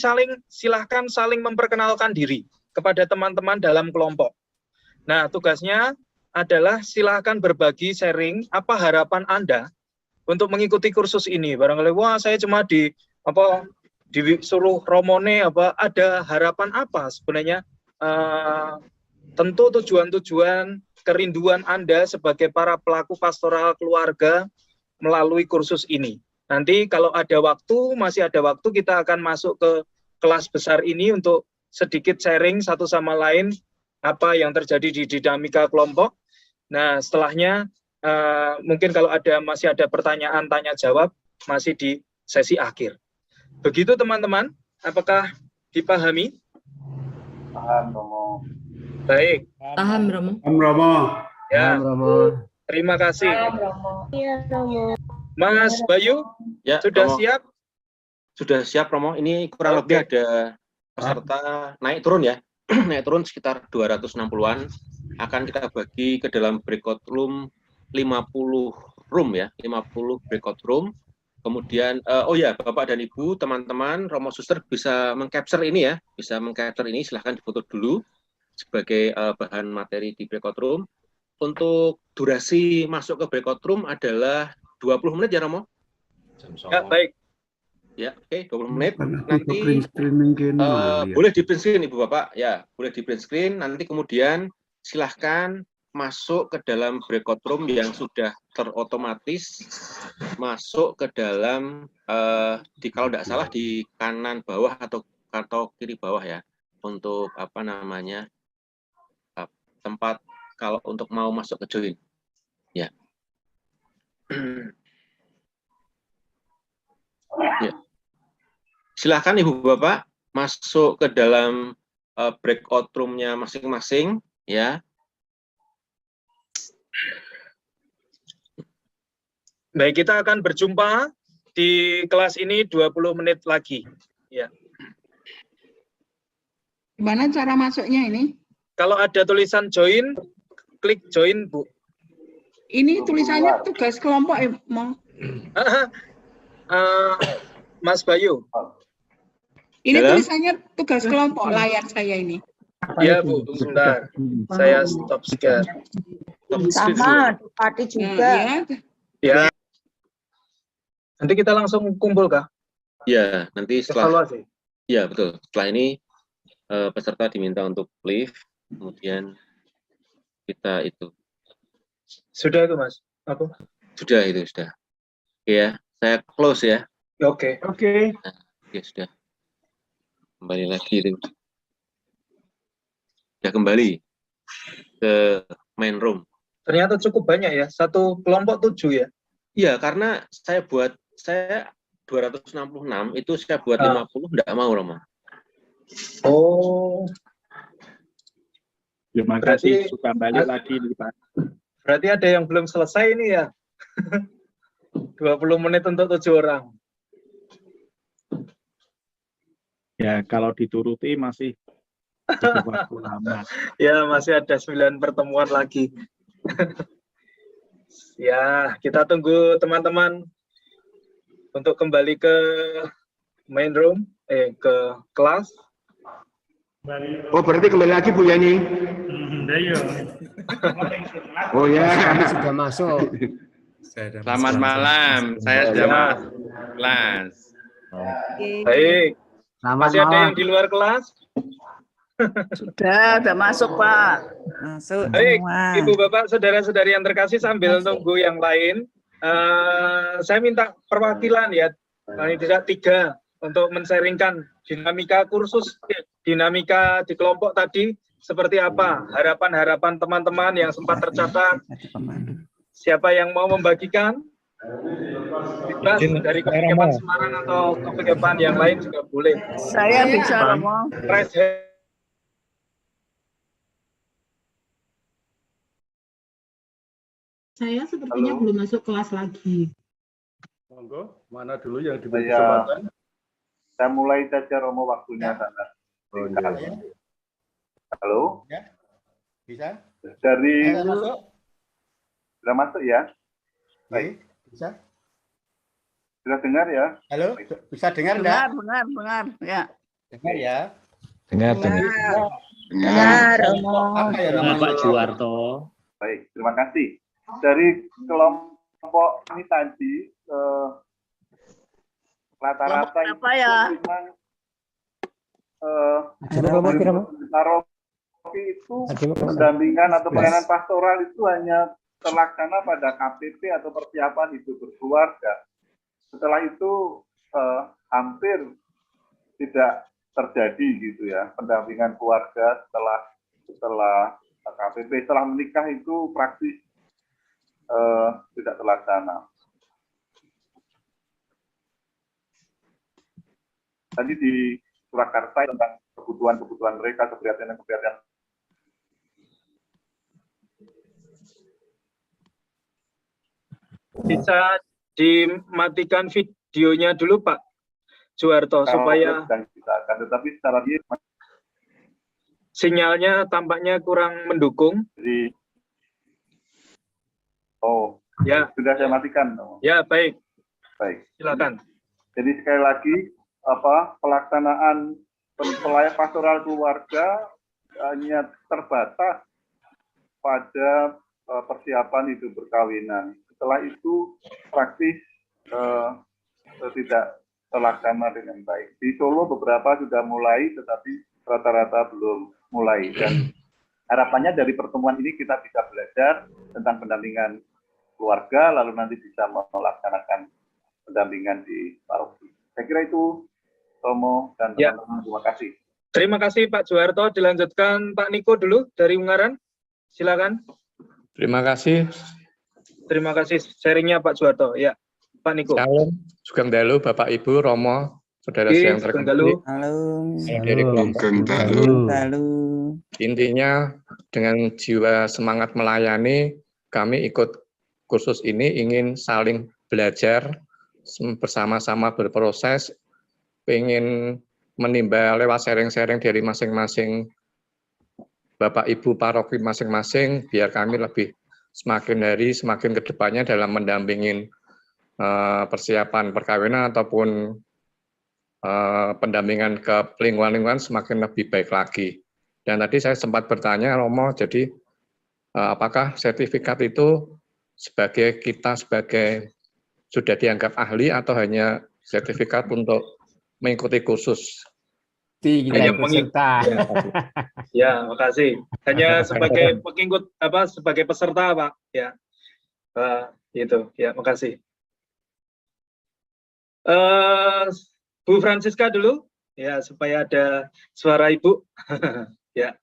silahkan saling memperkenalkan diri kepada teman-teman dalam kelompok. Nah, tugasnya adalah silahkan berbagi sharing apa harapan Anda untuk mengikuti kursus ini. Barangkali wah saya cuma disuruh Romone ada harapan apa sebenarnya? Tentu tujuan-tujuan kerinduan Anda sebagai para pelaku pastoral keluarga melalui kursus ini. Nanti kalau ada waktu, masih ada waktu, kita akan masuk ke kelas besar ini untuk sedikit sharing satu sama lain apa yang terjadi di dinamika kelompok. Nah, setelahnya mungkin kalau masih ada pertanyaan tanya jawab masih di sesi akhir. Begitu teman-teman, apakah dipahami? Paham, Romo. Baik. Paham, Romo. Paham, Romo. Ya, Romo. terima kasih. Iya, Romo. Mas Bayu, Ya, sudah Romo. siap? Sudah siap, Romo. Ini kurang lebih ada peserta naik turun ya. Naik turun sekitar 260-an. Akan kita bagi ke dalam breakout room 50 room ya, 50 breakout room. Kemudian, oh ya, Bapak dan Ibu, teman-teman, Romo Suster bisa mengcapture ini ya, bisa mengcapture ini, silahkan difoto dulu sebagai bahan materi di breakout room. Untuk durasi masuk ke breakout room adalah 20 menit ya, Romo? Ya, baik. Ya, oke, 20 menit. Nanti boleh di print screen, Ibu Bapak. Ya, boleh di print screen. Nanti kemudian silahkan masuk ke dalam breakout room yang sudah terotomatis masuk ke dalam kalau tidak salah di kanan bawah atau kiri bawah ya, untuk tempat kalau untuk mau masuk ke join ya. Ya. Silahkan Ibu Bapak masuk ke dalam breakout room-nya masing-masing ya. Baik, kita akan berjumpa di kelas ini 20 menit lagi. Ya. Gimana cara masuknya ini? Kalau ada tulisan join, klik join, Bu. Ini tulisannya tugas kelompok, Mo. Mas Bayu. Ini tulisannya tugas kelompok layar saya ini. Ya, Bu, sebentar. Saya stop share. Sama, Pati juga. Ya. Nanti kita langsung kumpul kah? Ya, nanti setelah evaluasi. Ya, betul. Setelah ini peserta diminta untuk leave, kemudian kita itu. Sudah itu, Mas? Apa? Sudah itu, sudah. Oke ya, saya close ya. Oke. Oke. Nah, oke, sudah. Kembali lagi itu. Sudah kembali ke main room. Ternyata cukup banyak ya, satu kelompok 7 ya? Iya, karena saya 266, itu saya buat 50, enggak mau, Romo. Oh. Terima kasih, suka balik lagi nih, Pak. Berarti ada yang belum selesai ini ya? 20 menit untuk 7 orang. Ya, kalau dituruti masih waktu lama. Ya, masih ada 9 pertemuan lagi. Ya, kita tunggu teman-teman untuk kembali ke main room, ke kelas. Oh, berarti kembali lagi Bu Yani? Oh ya. Kami sudah masuk. Selamat malam, saya sudah masuk kelas. Baik. Masih ada malam. yang di luar kelas? Sudah masuk, Pak. Masuk Baik, semua. Ibu Bapak, saudara-saudari yang terkasih, sambil nunggu yang lain, saya minta perwakilan ya, paling tidak 3 untuk men-sharingkan dinamika kursus dinamika di kelompok tadi seperti apa? Harapan-harapan teman-teman yang sempat tercatat. Siapa yang mau membagikan? Bebas dari KPKPAN Semarang atau KPKPAN yang lain juga boleh. Saya bisa ngomong. Raise hand. Saya sepertinya belum masuk kelas lagi. Monggo, mana dulu yang diberi kesempatan? Saya mulai saja Romo, waktunya sangat singkat. Halo? Ya, bisa? Dari masuk? Sudah masuk ya? Baik. Bisa? Sudah dengar ya? Halo, bisa dengar enggak? Benar, ya. Dengar ya? Dengar. Benar, Romo. Apa ya namanya? Pak Juwarto. Baik, terima kasih. Dari kelompok ini tadi, rata-rata itu memang paroki itu pendampingan atau pelayanan pastoral itu hanya terlaksana pada KPP atau persiapan hidup berkeluarga. Setelah itu hampir tidak terjadi gitu ya, pendampingan keluarga setelah KPP. Setelah menikah itu praktis tidak terlaksana. Tadi di Surakarta tentang kebutuhan mereka, keprihatinan. Bisa dimatikan videonya dulu Pak Juwarto supaya tetapi secara sinyalnya tampaknya kurang mendukung. Jadi, ya sudah saya matikan. Ya baik. Baik. Silakan. Jadi sekali lagi pelaksanaan pelayanan pastoral keluarga hanya terbatas pada persiapan hidup berkawinan. Setelah itu praktis tidak terlaksana dengan baik. Di Solo beberapa sudah mulai, tetapi rata-rata belum mulai. Dan harapannya dari pertemuan ini kita bisa belajar tentang pendampingan keluarga, lalu nanti bisa melaksanakan pendampingan di paroki. Saya kira itu, Romo dan teman-teman. Terima kasih. Terima kasih Pak Juwarto. Dilanjutkan Pak Niko dulu dari Ungaran. Silakan. Terima kasih. Terima kasih sharingnya Pak Juwarto. Ya, Pak Niko. Salam, Sugeng Dalu, Bapak Ibu, Romo, saudara yang terkasih. Dari kelompok Intinya dengan jiwa semangat melayani, kami ikut kursus ini ingin saling belajar, bersama-sama berproses, ingin menimba lewat sharing-sharing dari masing-masing Bapak Ibu paroki masing-masing, biar kami lebih semakin hari semakin ke depannya dalam mendampingin persiapan perkawinan ataupun pendampingan ke lingkungan-lingkungan semakin lebih baik lagi. Dan tadi saya sempat bertanya, Romo, jadi apakah sertifikat itu kita sebagai sudah dianggap ahli atau hanya sertifikat untuk mengikuti kursus? Hanya peserta. Ya, makasih. Hanya sebagai pengikut sebagai peserta, Pak. Ya. Itu. Ya, makasih. Bu Francisca dulu, ya supaya ada suara Ibu. Ya.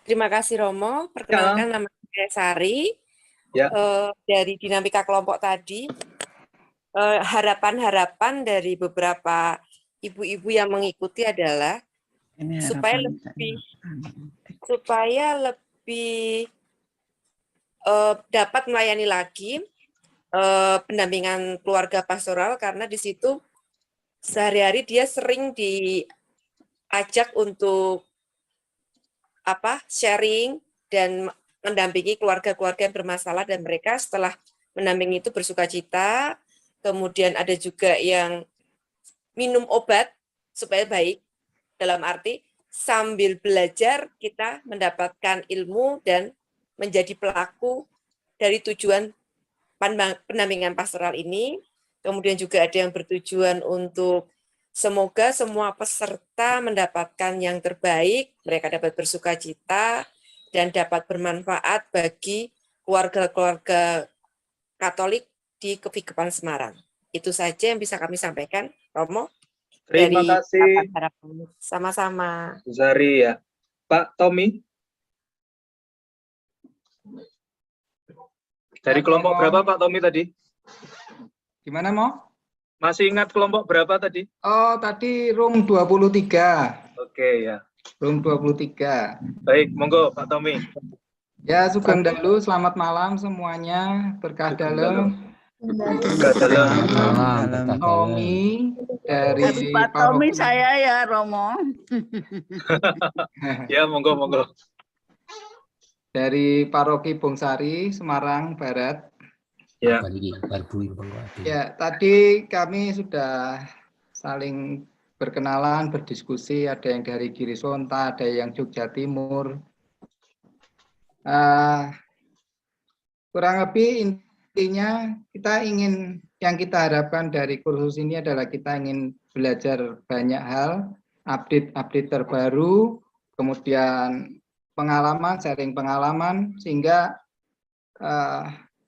Terima kasih Romo. Perkenalkan nama saya Sari. Ya. Dari dinamika kelompok tadi, harapan-harapan dari beberapa ibu-ibu yang mengikuti adalah supaya lebih dapat melayani lagi pendampingan keluarga pastoral, karena di situ sehari-hari dia sering diajak untuk sharing dan mendampingi keluarga-keluarga yang bermasalah, dan mereka setelah mendampingi itu bersukacita. Kemudian ada juga yang minum obat supaya baik, dalam arti sambil belajar kita mendapatkan ilmu dan menjadi pelaku dari tujuan pendampingan pastoral ini. Kemudian juga ada yang bertujuan untuk semoga semua peserta mendapatkan yang terbaik, mereka dapat bersukacita dan dapat bermanfaat bagi keluarga-keluarga Katolik di KPKPAN Semarang. Itu saja yang bisa kami sampaikan, Romo. Terima kasih. Sama-sama. Bu Sari ya. Pak Tommy. Dari kelompok berapa Pak Tommy tadi? Gimana mau? Masih ingat kelompok berapa tadi? Oh, tadi room 23. Oke ya. Room 23. Baik, monggo Pak Tommy. Ya, Sugeng Dalu, selamat malam semuanya. Berkah dalam. Berkah dalam. Tommy dari Tapi Pak Tommy saya ya, Romo. Ya, monggo, monggo. Dari Paroki Bongsari, Semarang Barat. Ya. Ya, tadi kami sudah saling berkenalan, berdiskusi. Ada yang dari Girisonta, ada yang Jogja Timur. Kurang lebih intinya kita ingin, yang kita harapkan dari kursus ini adalah kita ingin belajar banyak hal, update terbaru, kemudian pengalaman, sharing pengalaman, sehingga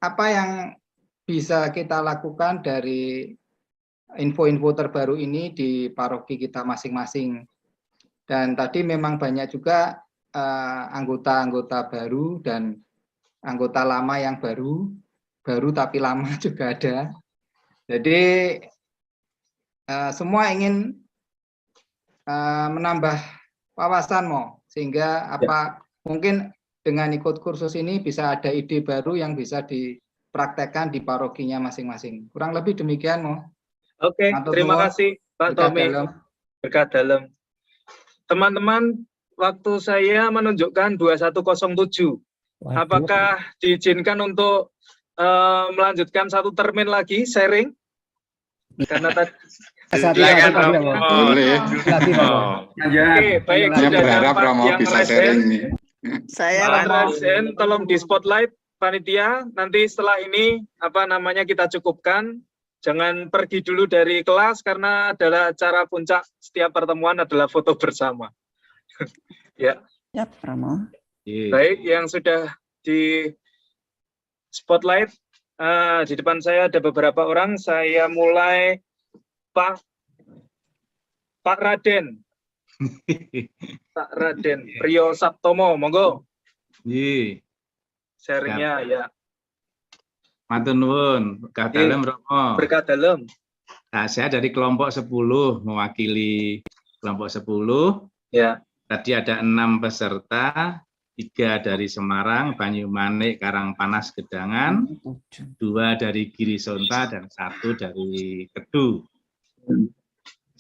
apa yang bisa kita lakukan dari info-info terbaru ini di paroki kita masing-masing. Dan tadi memang banyak juga anggota-anggota baru dan anggota lama yang baru tapi lama juga ada. Jadi semua ingin menambah wawasan sehingga mungkin dengan ikut kursus ini bisa ada ide baru yang bisa dipraktekkan di parokinya masing-masing. Kurang lebih demikian Oke, terima kasih Pak Tommy. Berkah dalam. Teman-teman, waktu saya menunjukkan 2107. Apakah diizinkan untuk melanjutkan satu termin lagi sharing? Karena tadi boleh. Oke, baik. Saya berharap Romo bisa sharing nih. Saya Resen, tolong di spotlight panitia. Nanti setelah ini kita cukupkan. Jangan pergi dulu dari kelas karena adalah acara puncak setiap pertemuan adalah foto bersama. Ya. Ya, Romo. Baik, yang sudah di spotlight di depan saya ada beberapa orang. Saya mulai Pak Raden. Pak Raden Priyo Saptomo, monggo. Sharingnya ya. Matur nuwun, berkah dalam Romo. Berkah dalam. Nah, saya dari kelompok 10 mewakili kelompok 10. Ya. Tadi ada 6 peserta, 3 dari Semarang, Banyumanik, Karangpanas, Gedangan, 2 dari Girisonta dan 1 dari Kedu.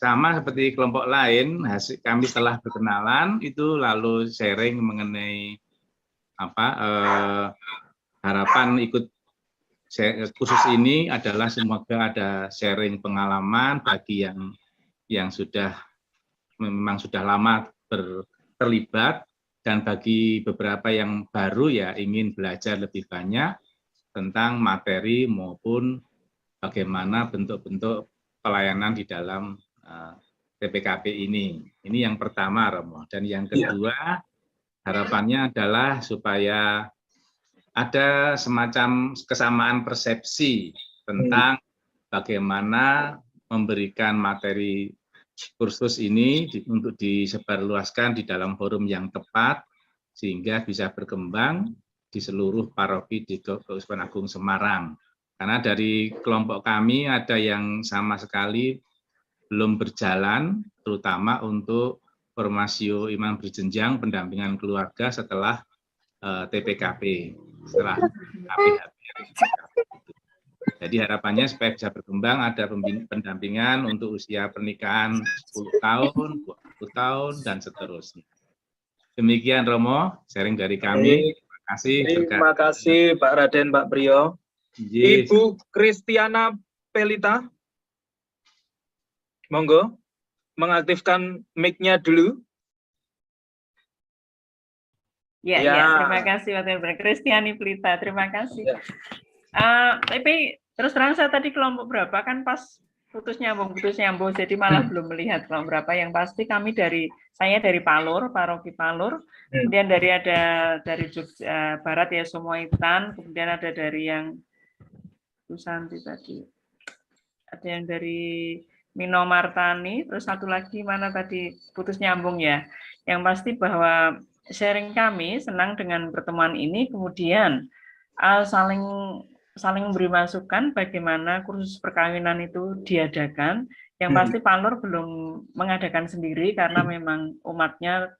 Sama seperti kelompok lain, kami setelah berkenalan itu lalu sharing mengenai harapan ikut kursus ini adalah semoga ada sharing pengalaman bagi yang memang sudah lama terlibat dan bagi beberapa yang baru ya ingin belajar lebih banyak tentang materi maupun bagaimana bentuk-bentuk pelayanan di dalam TPKP ini. Ini yang pertama, Romo. Dan yang kedua, harapannya adalah supaya ada semacam kesamaan persepsi tentang bagaimana memberikan materi kursus ini untuk disebarluaskan di dalam forum yang tepat sehingga bisa berkembang di seluruh paroki di Keuskupan Agung Semarang. Karena dari kelompok kami ada yang sama sekali belum berjalan, terutama untuk formasio iman berjenjang pendampingan keluarga setelah TPKP. Setelah jadi harapannya supaya bisa berkembang ada pendampingan untuk usia pernikahan 10 tahun, 20 tahun, dan seterusnya. Demikian Romo, sharing dari kami. Terima kasih. Terima kasih Pak Raden, Pak Priyo. Ibu Kristiana Pelita, monggo mengaktifkan mic-nya dulu. Ya, terima kasih Pak Kristiani Pelita, terima kasih. Tapi terus terang saya tadi kelompok berapa kan pas putus nyambung, jadi malah belum melihat kelompok berapa. Yang pasti saya dari Palur, paroki Palur, kemudian dari Jogja Barat ya Somoitan, kemudian ada dari yang Susanti tadi, ada yang dari Mino Martani, terus satu lagi mana tadi putus nyambung ya. Yang pasti bahwa sharing kami senang dengan pertemuan ini, kemudian saling memberi masukan bagaimana kursus perkawinan itu diadakan. Yang pasti Pak Lur belum mengadakan sendiri karena memang umatnya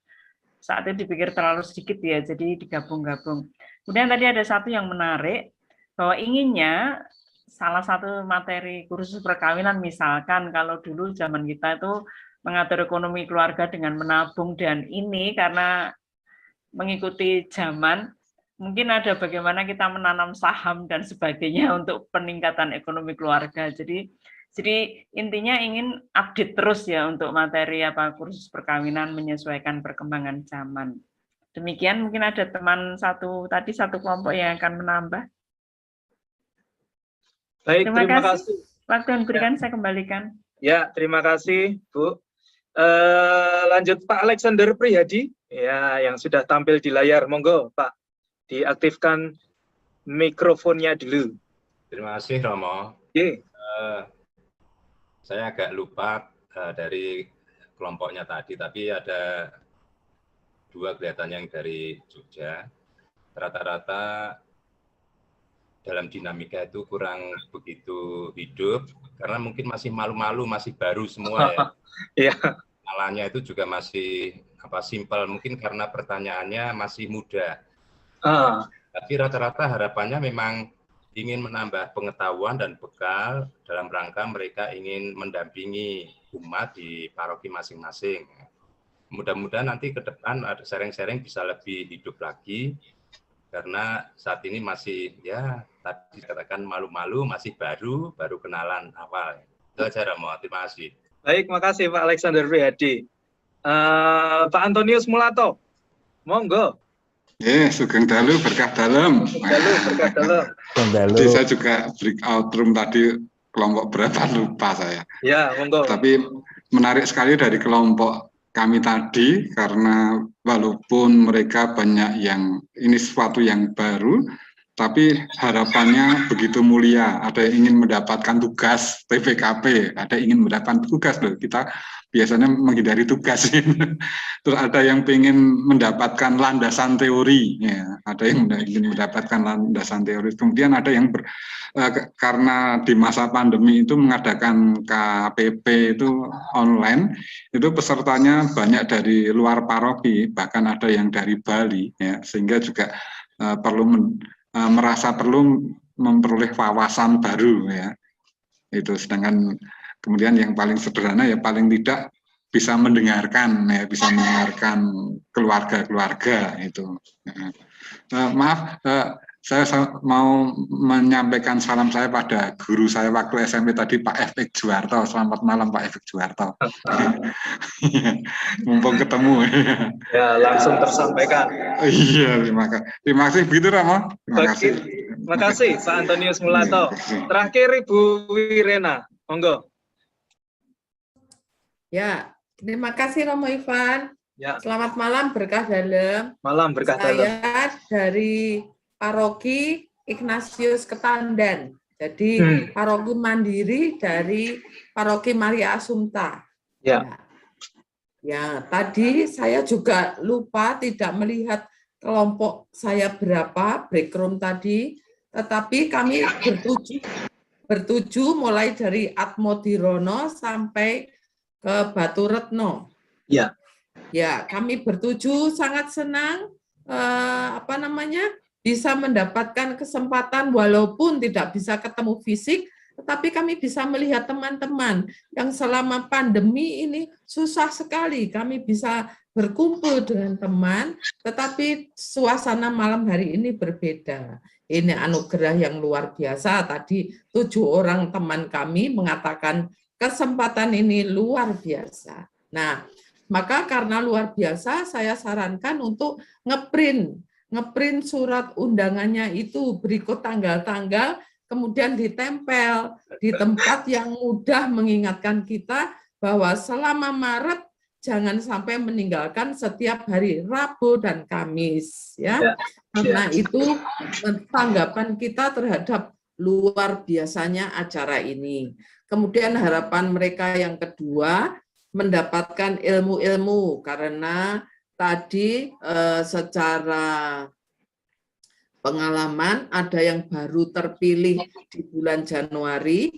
saat itu dipikir terlalu sedikit ya, jadi digabung-gabung. Kemudian tadi ada satu yang menarik, bahwa inginnya salah satu materi kursus perkawinan, misalkan kalau dulu zaman kita itu mengatur ekonomi keluarga dengan menabung, dan ini karena mengikuti zaman, mungkin ada bagaimana kita menanam saham dan sebagainya untuk peningkatan ekonomi keluarga. Jadi intinya ingin update terus ya untuk materi kursus perkawinan menyesuaikan perkembangan zaman. Demikian, mungkin ada teman satu kelompok yang akan menambah. Baik, terima kasih. Waktu yang diberikan saya kembalikan. Ya, terima kasih, Bu. Lanjut Pak Alexander Priyadi, ya, yang sudah tampil di layar. Monggo, Pak, diaktifkan mikrofonnya dulu. Terima kasih, Romo. Saya agak lupa dari kelompoknya tadi, tapi ada dua kelihatan yang dari Jogja. Rata-rata dalam dinamika itu kurang begitu hidup, karena mungkin masih malu-malu, masih baru semua ya. Malahnya itu juga masih simpel, mungkin karena pertanyaannya masih muda. Tapi rata-rata harapannya memang ingin menambah pengetahuan dan bekal dalam rangka mereka ingin mendampingi umat di paroki masing-masing. Mudah-mudahan nanti ke depan ada sharing-sharing bisa lebih hidup lagi, karena saat ini masih ya tadi dikatakan malu-malu, masih baru kenalan awal. Itu aja, Romo. Terima kasih. Baik, makasih Pak Alexander Priyadi. Pak Antonius Mulato, monggo. Sugeng dalu berkah dalam. Berkah dalam. Jadi saya juga breakout room tadi kelompok berapa lupa saya. Ya, monggo. Tapi menarik sekali dari kelompok kami tadi, karena walaupun mereka banyak yang ini sesuatu yang baru, tapi harapannya begitu mulia. Ada yang ingin mendapatkan tugas TPKP, ada yang ingin mendapatkan tugas loh. Kita biasanya menghindari tugas. Terus ada yang ingin mendapatkan landasan teori, ya. Ada yang ingin mendapatkan landasan teori. Kemudian ada yang karena di masa pandemi itu mengadakan KPP itu online, itu pesertanya banyak dari luar paroki, bahkan ada yang dari Bali, ya, sehingga juga merasa perlu memperoleh wawasan baru, ya. Itu sedangkan kemudian yang paling sederhana ya paling tidak bisa mendengarkan, ya, bisa mendengarkan keluarga-keluarga itu. Maaf, saya mau menyampaikan salam saya pada guru saya waktu SMP tadi, Pak Efik Juwarto. Selamat malam Pak Efik Juwarto. Mumpung ketemu. Ya, langsung tersampaikan. Iya, terima kasih. Begitu, Romo. Terima kasih. Terima kasih Pak Antonius Mulato. Terakhir Ibu Wirena, monggo. Ya, terima kasih Romo Ivan. Ya. Selamat malam, berkah dalam. Malam, berkah dalam. Saya dari Paroki Ignatius Ketandan. Jadi paroki mandiri dari Paroki Maria Assumpta. Ya. Ya, tadi saya juga lupa tidak melihat kelompok saya berapa, background tadi, tetapi kami bertuju mulai dari Atmodirono sampai ke Batu Retno. Ya. Ya, kami bertuju sangat senang bisa mendapatkan kesempatan walaupun tidak bisa ketemu fisik, tetapi kami bisa melihat teman-teman yang selama pandemi ini susah sekali. Kami bisa berkumpul dengan teman, tetapi suasana malam hari ini berbeda. Ini anugerah yang luar biasa. Tadi 7 orang teman kami mengatakan kesempatan ini luar biasa. Nah, maka karena luar biasa, saya sarankan untuk ngeprint surat undangannya itu berikut tanggal-tanggal, kemudian ditempel di tempat yang mudah mengingatkan kita bahwa selama Maret jangan sampai meninggalkan setiap hari Rabu dan Kamis, ya. Karena itu tanggapan kita terhadap luar biasanya acara ini. Kemudian harapan mereka yang kedua, mendapatkan ilmu-ilmu, karena tadi secara pengalaman ada yang baru terpilih di bulan Januari,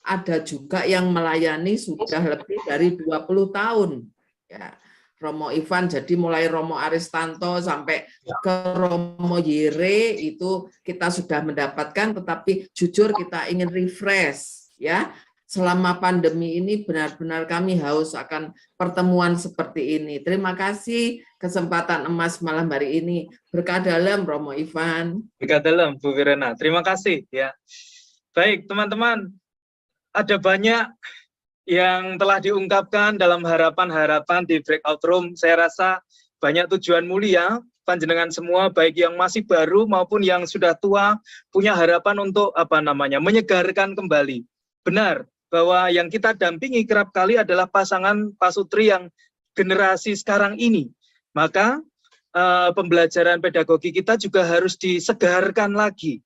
ada juga yang melayani sudah lebih dari 20 tahun. Ya, Romo Ivan, jadi mulai Romo Aristanto sampai ke Romo Yere itu kita sudah mendapatkan, tetapi jujur kita ingin refresh ya. Selama pandemi ini benar-benar kami haus akan pertemuan seperti ini. Terima kasih kesempatan emas malam hari ini. Berkah dalam Romo Ivan. Berkah dalam Bu Wirena. Terima kasih ya. Baik teman-teman, ada banyak yang telah diungkapkan dalam harapan-harapan di breakout room. Saya rasa banyak tujuan mulia. Panjenengan semua, baik yang masih baru maupun yang sudah tua, punya harapan untuk menyegarkan kembali. Benar bahwa yang kita dampingi kerap kali adalah pasangan pasutri yang generasi sekarang ini. Maka pembelajaran pedagogi kita juga harus disegarkan lagi.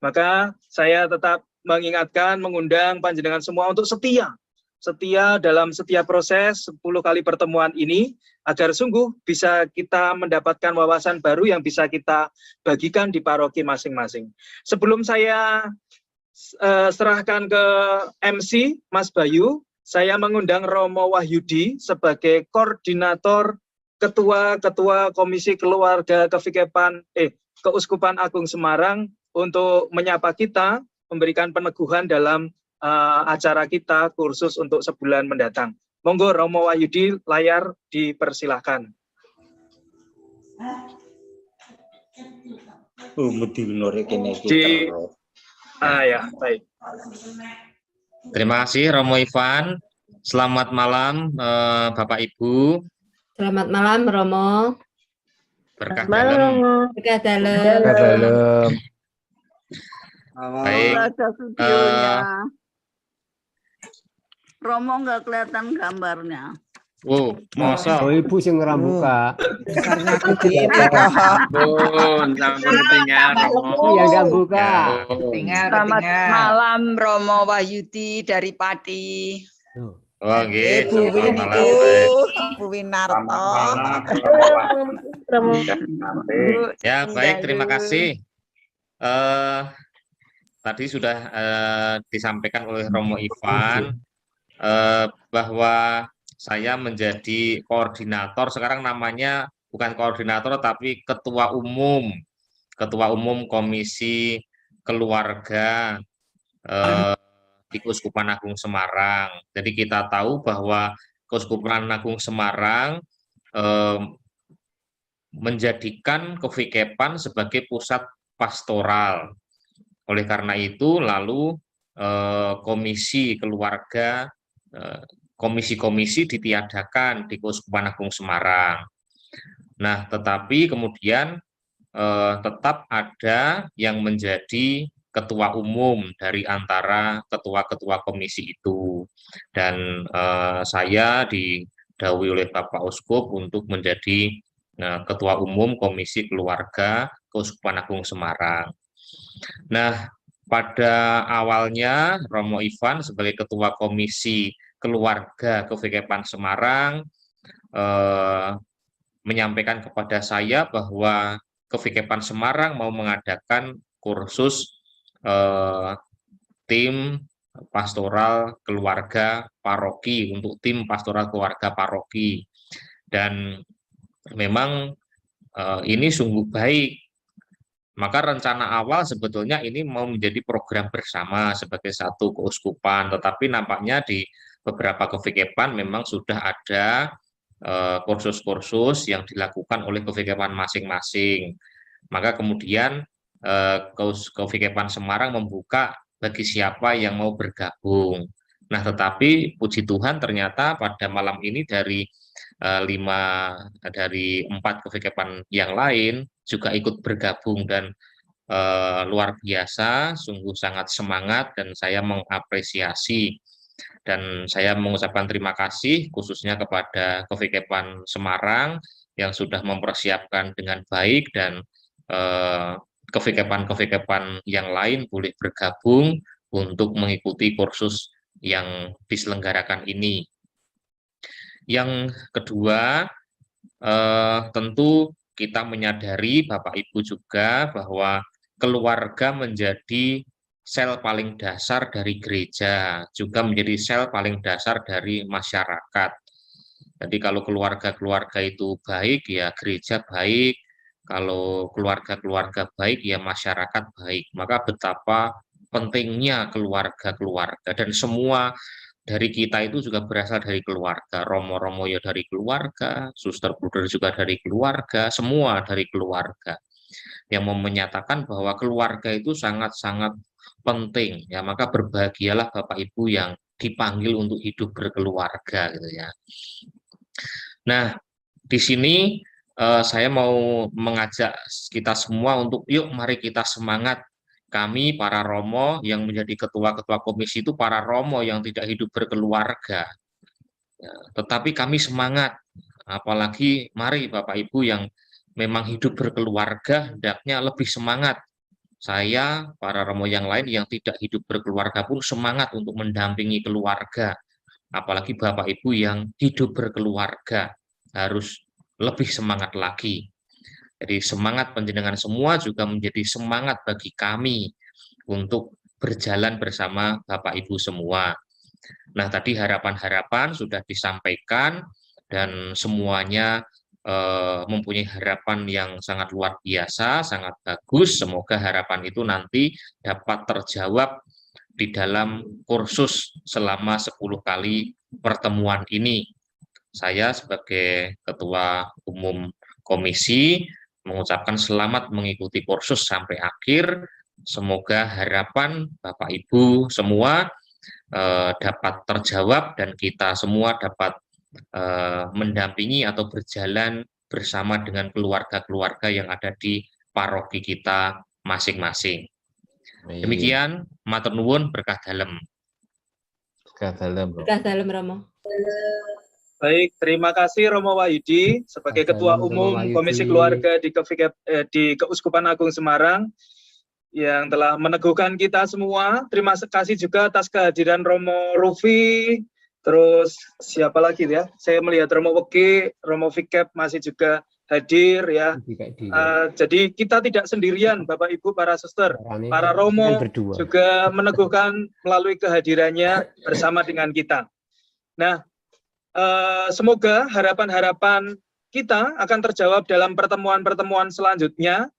Maka saya tetap mengingatkan, mengundang panjenengan semua untuk setia dalam setiap proses 10 kali pertemuan ini, agar sungguh bisa kita mendapatkan wawasan baru yang bisa kita bagikan di paroki masing-masing. Sebelum saya serahkan ke MC Mas Bayu, saya mengundang Romo Wahyudi sebagai koordinator ketua Komisi Keluarga Keuskupan Agung Semarang untuk menyapa kita, memberikan peneguhan dalam acara kita kursus untuk sebulan mendatang. Monggo Romo Wahyudi, layar dipersilahkan. Ya, baik. Terima kasih Romo Ivan. Selamat malam Bapak Ibu. Selamat malam Romo. Berkah dalam. Berkah dalam. Baik. Romo nggak kelihatan gambarnya. Oh, masa. Oh, Ibu sing ngerambuka. Yang nggak buka. Selamat malam Romo Wahyudi dari Pati. Oh, gitu. Bu Winarto. Ya, baik, terima kasih. Tadi sudah disampaikan oleh Romo Ivan bahwa saya menjadi koordinator, sekarang namanya bukan koordinator tapi ketua umum Komisi Keluarga di Keuskupan Agung Semarang. Jadi kita tahu bahwa Keuskupan Agung Semarang menjadikan KVKPAN sebagai pusat pastoral. Oleh karena itu lalu komisi keluarga, komisi-komisi ditiadakan di Keuskupan Agung Semarang. Nah, tetapi kemudian tetap ada yang menjadi ketua umum dari antara ketua-ketua komisi itu. Dan saya didhawuhi oleh Bapak Uskup untuk menjadi ketua umum Komisi Keluarga Keuskupan Agung Semarang. Nah, pada awalnya Romo Ivan sebagai ketua Komisi Keluarga KVKPAN Semarang menyampaikan kepada saya bahwa KVKPAN Semarang mau mengadakan kursus tim pastoral keluarga paroki, untuk tim pastoral keluarga paroki. Dan memang ini sungguh baik. Maka rencana awal sebetulnya ini mau menjadi program bersama sebagai satu keuskupan, tetapi nampaknya di beberapa KVKPAN memang sudah ada kursus-kursus yang dilakukan oleh KVKPAN masing-masing. Maka kemudian KVKPAN Semarang membuka bagi siapa yang mau bergabung. Nah, tetapi puji Tuhan ternyata pada malam ini dari 4 KVKPAN yang lain juga ikut bergabung, dan luar biasa, sungguh sangat semangat, dan saya mengapresiasi. Dan saya mengucapkan terima kasih khususnya kepada KVKPAN Semarang yang sudah mempersiapkan dengan baik dan kevikepan yang lain boleh bergabung untuk mengikuti kursus yang diselenggarakan ini. Yang kedua, tentu kita menyadari Bapak Ibu juga bahwa keluarga menjadi sel paling dasar dari gereja, juga menjadi sel paling dasar dari masyarakat. Jadi kalau keluarga-keluarga itu baik, ya gereja baik. Kalau keluarga-keluarga baik, ya masyarakat baik. Maka betapa pentingnya keluarga-keluarga. Dan semua dari kita itu juga berasal dari keluarga. Romo-romo ya dari keluarga, suster bruder juga dari keluarga, semua dari keluarga. Yang menyatakan bahwa keluarga itu sangat-sangat penting. Ya, maka berbahagialah Bapak Ibu yang dipanggil untuk hidup berkeluarga gitu ya. Nah, di sini saya mau mengajak kita semua untuk yuk mari kita semangat. Kami para romo yang menjadi ketua-ketua komisi itu para romo yang tidak hidup berkeluarga. Ya, tetapi kami semangat, apalagi mari Bapak Ibu yang memang hidup berkeluarga, hendaknya lebih semangat. Saya, para romo yang lain yang tidak hidup berkeluarga pun semangat untuk mendampingi keluarga. Apalagi Bapak Ibu yang hidup berkeluarga, harus lebih semangat lagi. Jadi semangat panjenengan semua juga menjadi semangat bagi kami untuk berjalan bersama Bapak Ibu semua. Nah, tadi harapan-harapan sudah disampaikan dan semuanya mempunyai harapan yang sangat luar biasa, sangat bagus. Semoga harapan itu nanti dapat terjawab di dalam kursus selama 10 kali pertemuan ini. Saya sebagai Ketua Umum Komisi mengucapkan selamat mengikuti kursus sampai akhir. Semoga harapan Bapak Ibu semua dapat terjawab dan kita semua dapat mendampingi atau berjalan bersama dengan keluarga-keluarga yang ada di paroki kita masing-masing. Demikian, matur nuwun, berkah dalem. Berkah dalem, Berkah dalem, Romo. Baik, terima kasih Romo Wahyudi sebagai Ketua Umum Komisi Keluarga di Keuskupan Agung Semarang yang telah meneguhkan kita semua. Terima kasih juga atas kehadiran Romo Rufi, terus siapa lagi ya? Saya melihat Romo Wege, Romo Vikep masih juga hadir ya. Jadi kita tidak sendirian, Bapak Ibu, para suster, para Romo juga meneguhkan melalui kehadirannya bersama dengan kita. Nah, semoga harapan-harapan kita akan terjawab dalam pertemuan-pertemuan selanjutnya.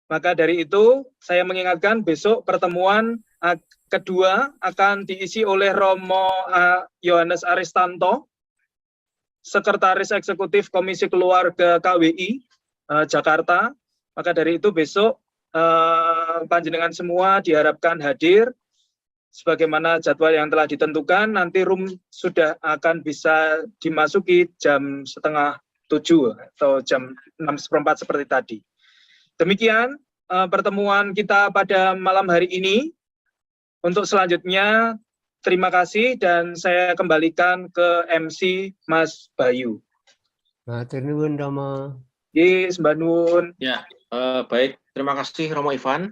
Maka dari itu, saya mengingatkan besok pertemuan kedua akan diisi oleh Romo Yohanes Aristanto, Sekretaris Eksekutif Komisi Keluarga KWI Jakarta. Maka dari itu besok panjenengan semua diharapkan hadir. Sebagaimana jadwal yang telah ditentukan, nanti room sudah akan bisa dimasuki jam 6:30 atau jam 6:15 seperti tadi. Demikian pertemuan kita pada malam hari ini. Untuk selanjutnya, terima kasih dan saya kembalikan ke MC Mas Bayu. Matur nuwun, Romo. Yes, Mbak Nun. Ya, baik. Terima kasih Romo Ivan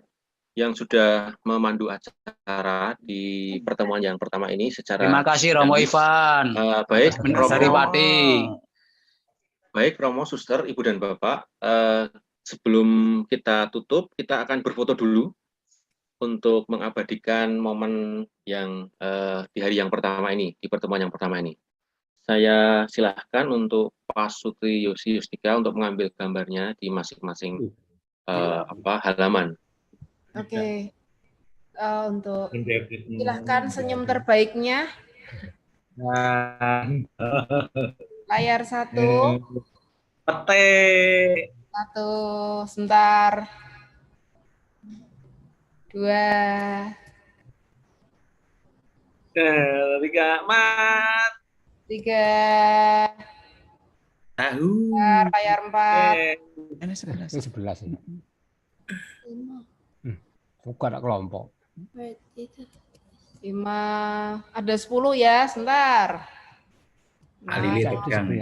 yang sudah memandu acara di pertemuan yang pertama ini secara. Terima kasih Romo Ivan. Baik, Romo. Baik, Romo, Suster, Ibu dan Bapak. Sebelum kita tutup, kita akan berfoto dulu untuk mengabadikan momen yang di hari yang pertama ini, di pertemuan yang pertama ini. Saya silahkan untuk Pak Sutri Yustika untuk mengambil gambarnya di masing-masing halaman. Oke. Untuk silahkan senyum terbaiknya. Layar 1. Pete. 1, sebentar. 2. 3, Mat. 3. Layar 4. Ini 11 ini. Bukan kelompok. 5. Ada 10 ya, sebentar. Ali pegang.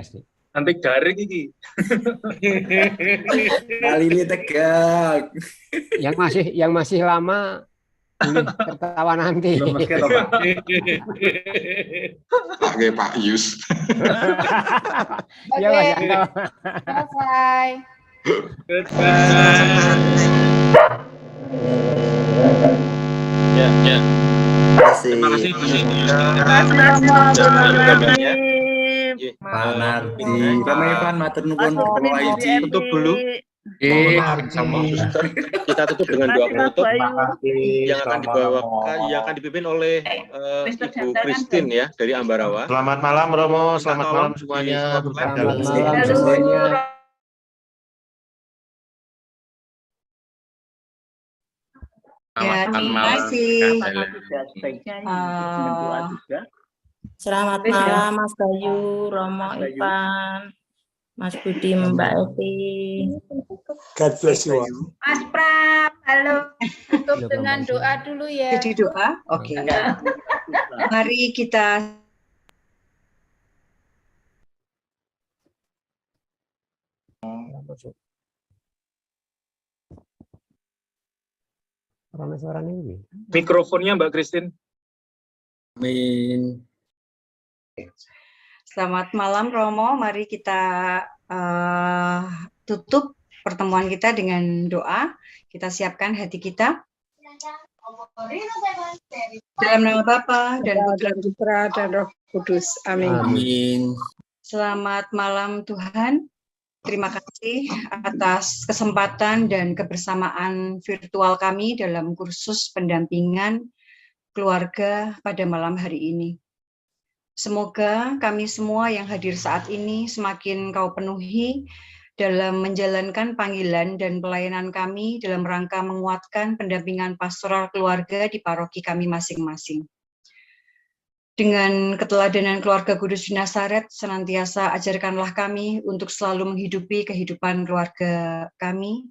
Antik garing iki. Kali ini tegak. Yang masih lama ini tertawa nanti. Pakai Pak Yus. Ya Mas Yanto. Bye. Ya. Terima kasih. Pak Nardi, Rama Ivan, matur nuwun kula izin tutup dulu. Sama suster. Kita tutup dengan doa penutup yang akan dipimpin oleh Ibu Christine ya dari Ambarawa. Selamat malam Romo, selamat malam semuanya. Selamat malam semuanya. Ya, terima kasih. Selamat malam Mas Bayu, Romo, Ivan, Mas Budi, Mbak Eti. God bless you. Mas Pram, halo. Tutup dengan doa dulu ya. Jadi doa? Oke. Mari kita Suaranya ini. Mikrofonnya Mbak Christine. Amin. Selamat malam Romo, mari kita tutup pertemuan kita dengan doa. Kita siapkan hati kita. Dalam nama Bapa dan Putra dan Roh Kudus. Amin. Amin. Selamat malam Tuhan. Terima kasih atas kesempatan dan kebersamaan virtual kami dalam kursus pendampingan keluarga pada malam hari ini. Semoga kami semua yang hadir saat ini semakin Kau penuhi dalam menjalankan panggilan dan pelayanan kami dalam rangka menguatkan pendampingan pastoral keluarga di paroki kami masing-masing. Dengan keteladanan keluarga Kudus di Nazaret, senantiasa ajarkanlah kami untuk selalu menghidupi kehidupan keluarga kami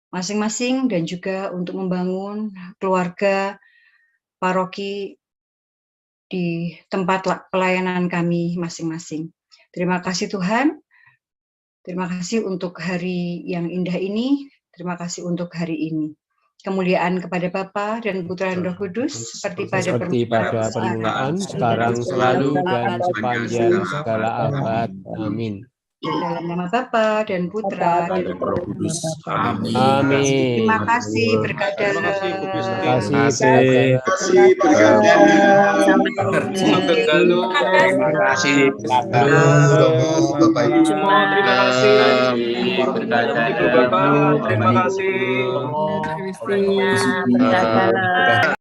masing-masing dan juga untuk membangun keluarga paroki di tempat pelayanan kami masing-masing. Terima kasih Tuhan. Terima kasih untuk hari yang indah ini. Terima kasih untuk hari ini. Kemuliaan kepada Bapa dan Putra dan Roh Kudus seperti pada permulaan, sekarang, selalu, dan sepanjang segala abad. Amin. Dalam nama Bapa dan Putra dan Roh Kudus. Amin. Amin. Terima kasih berkat dalam. Terima kasih. Terima kasih.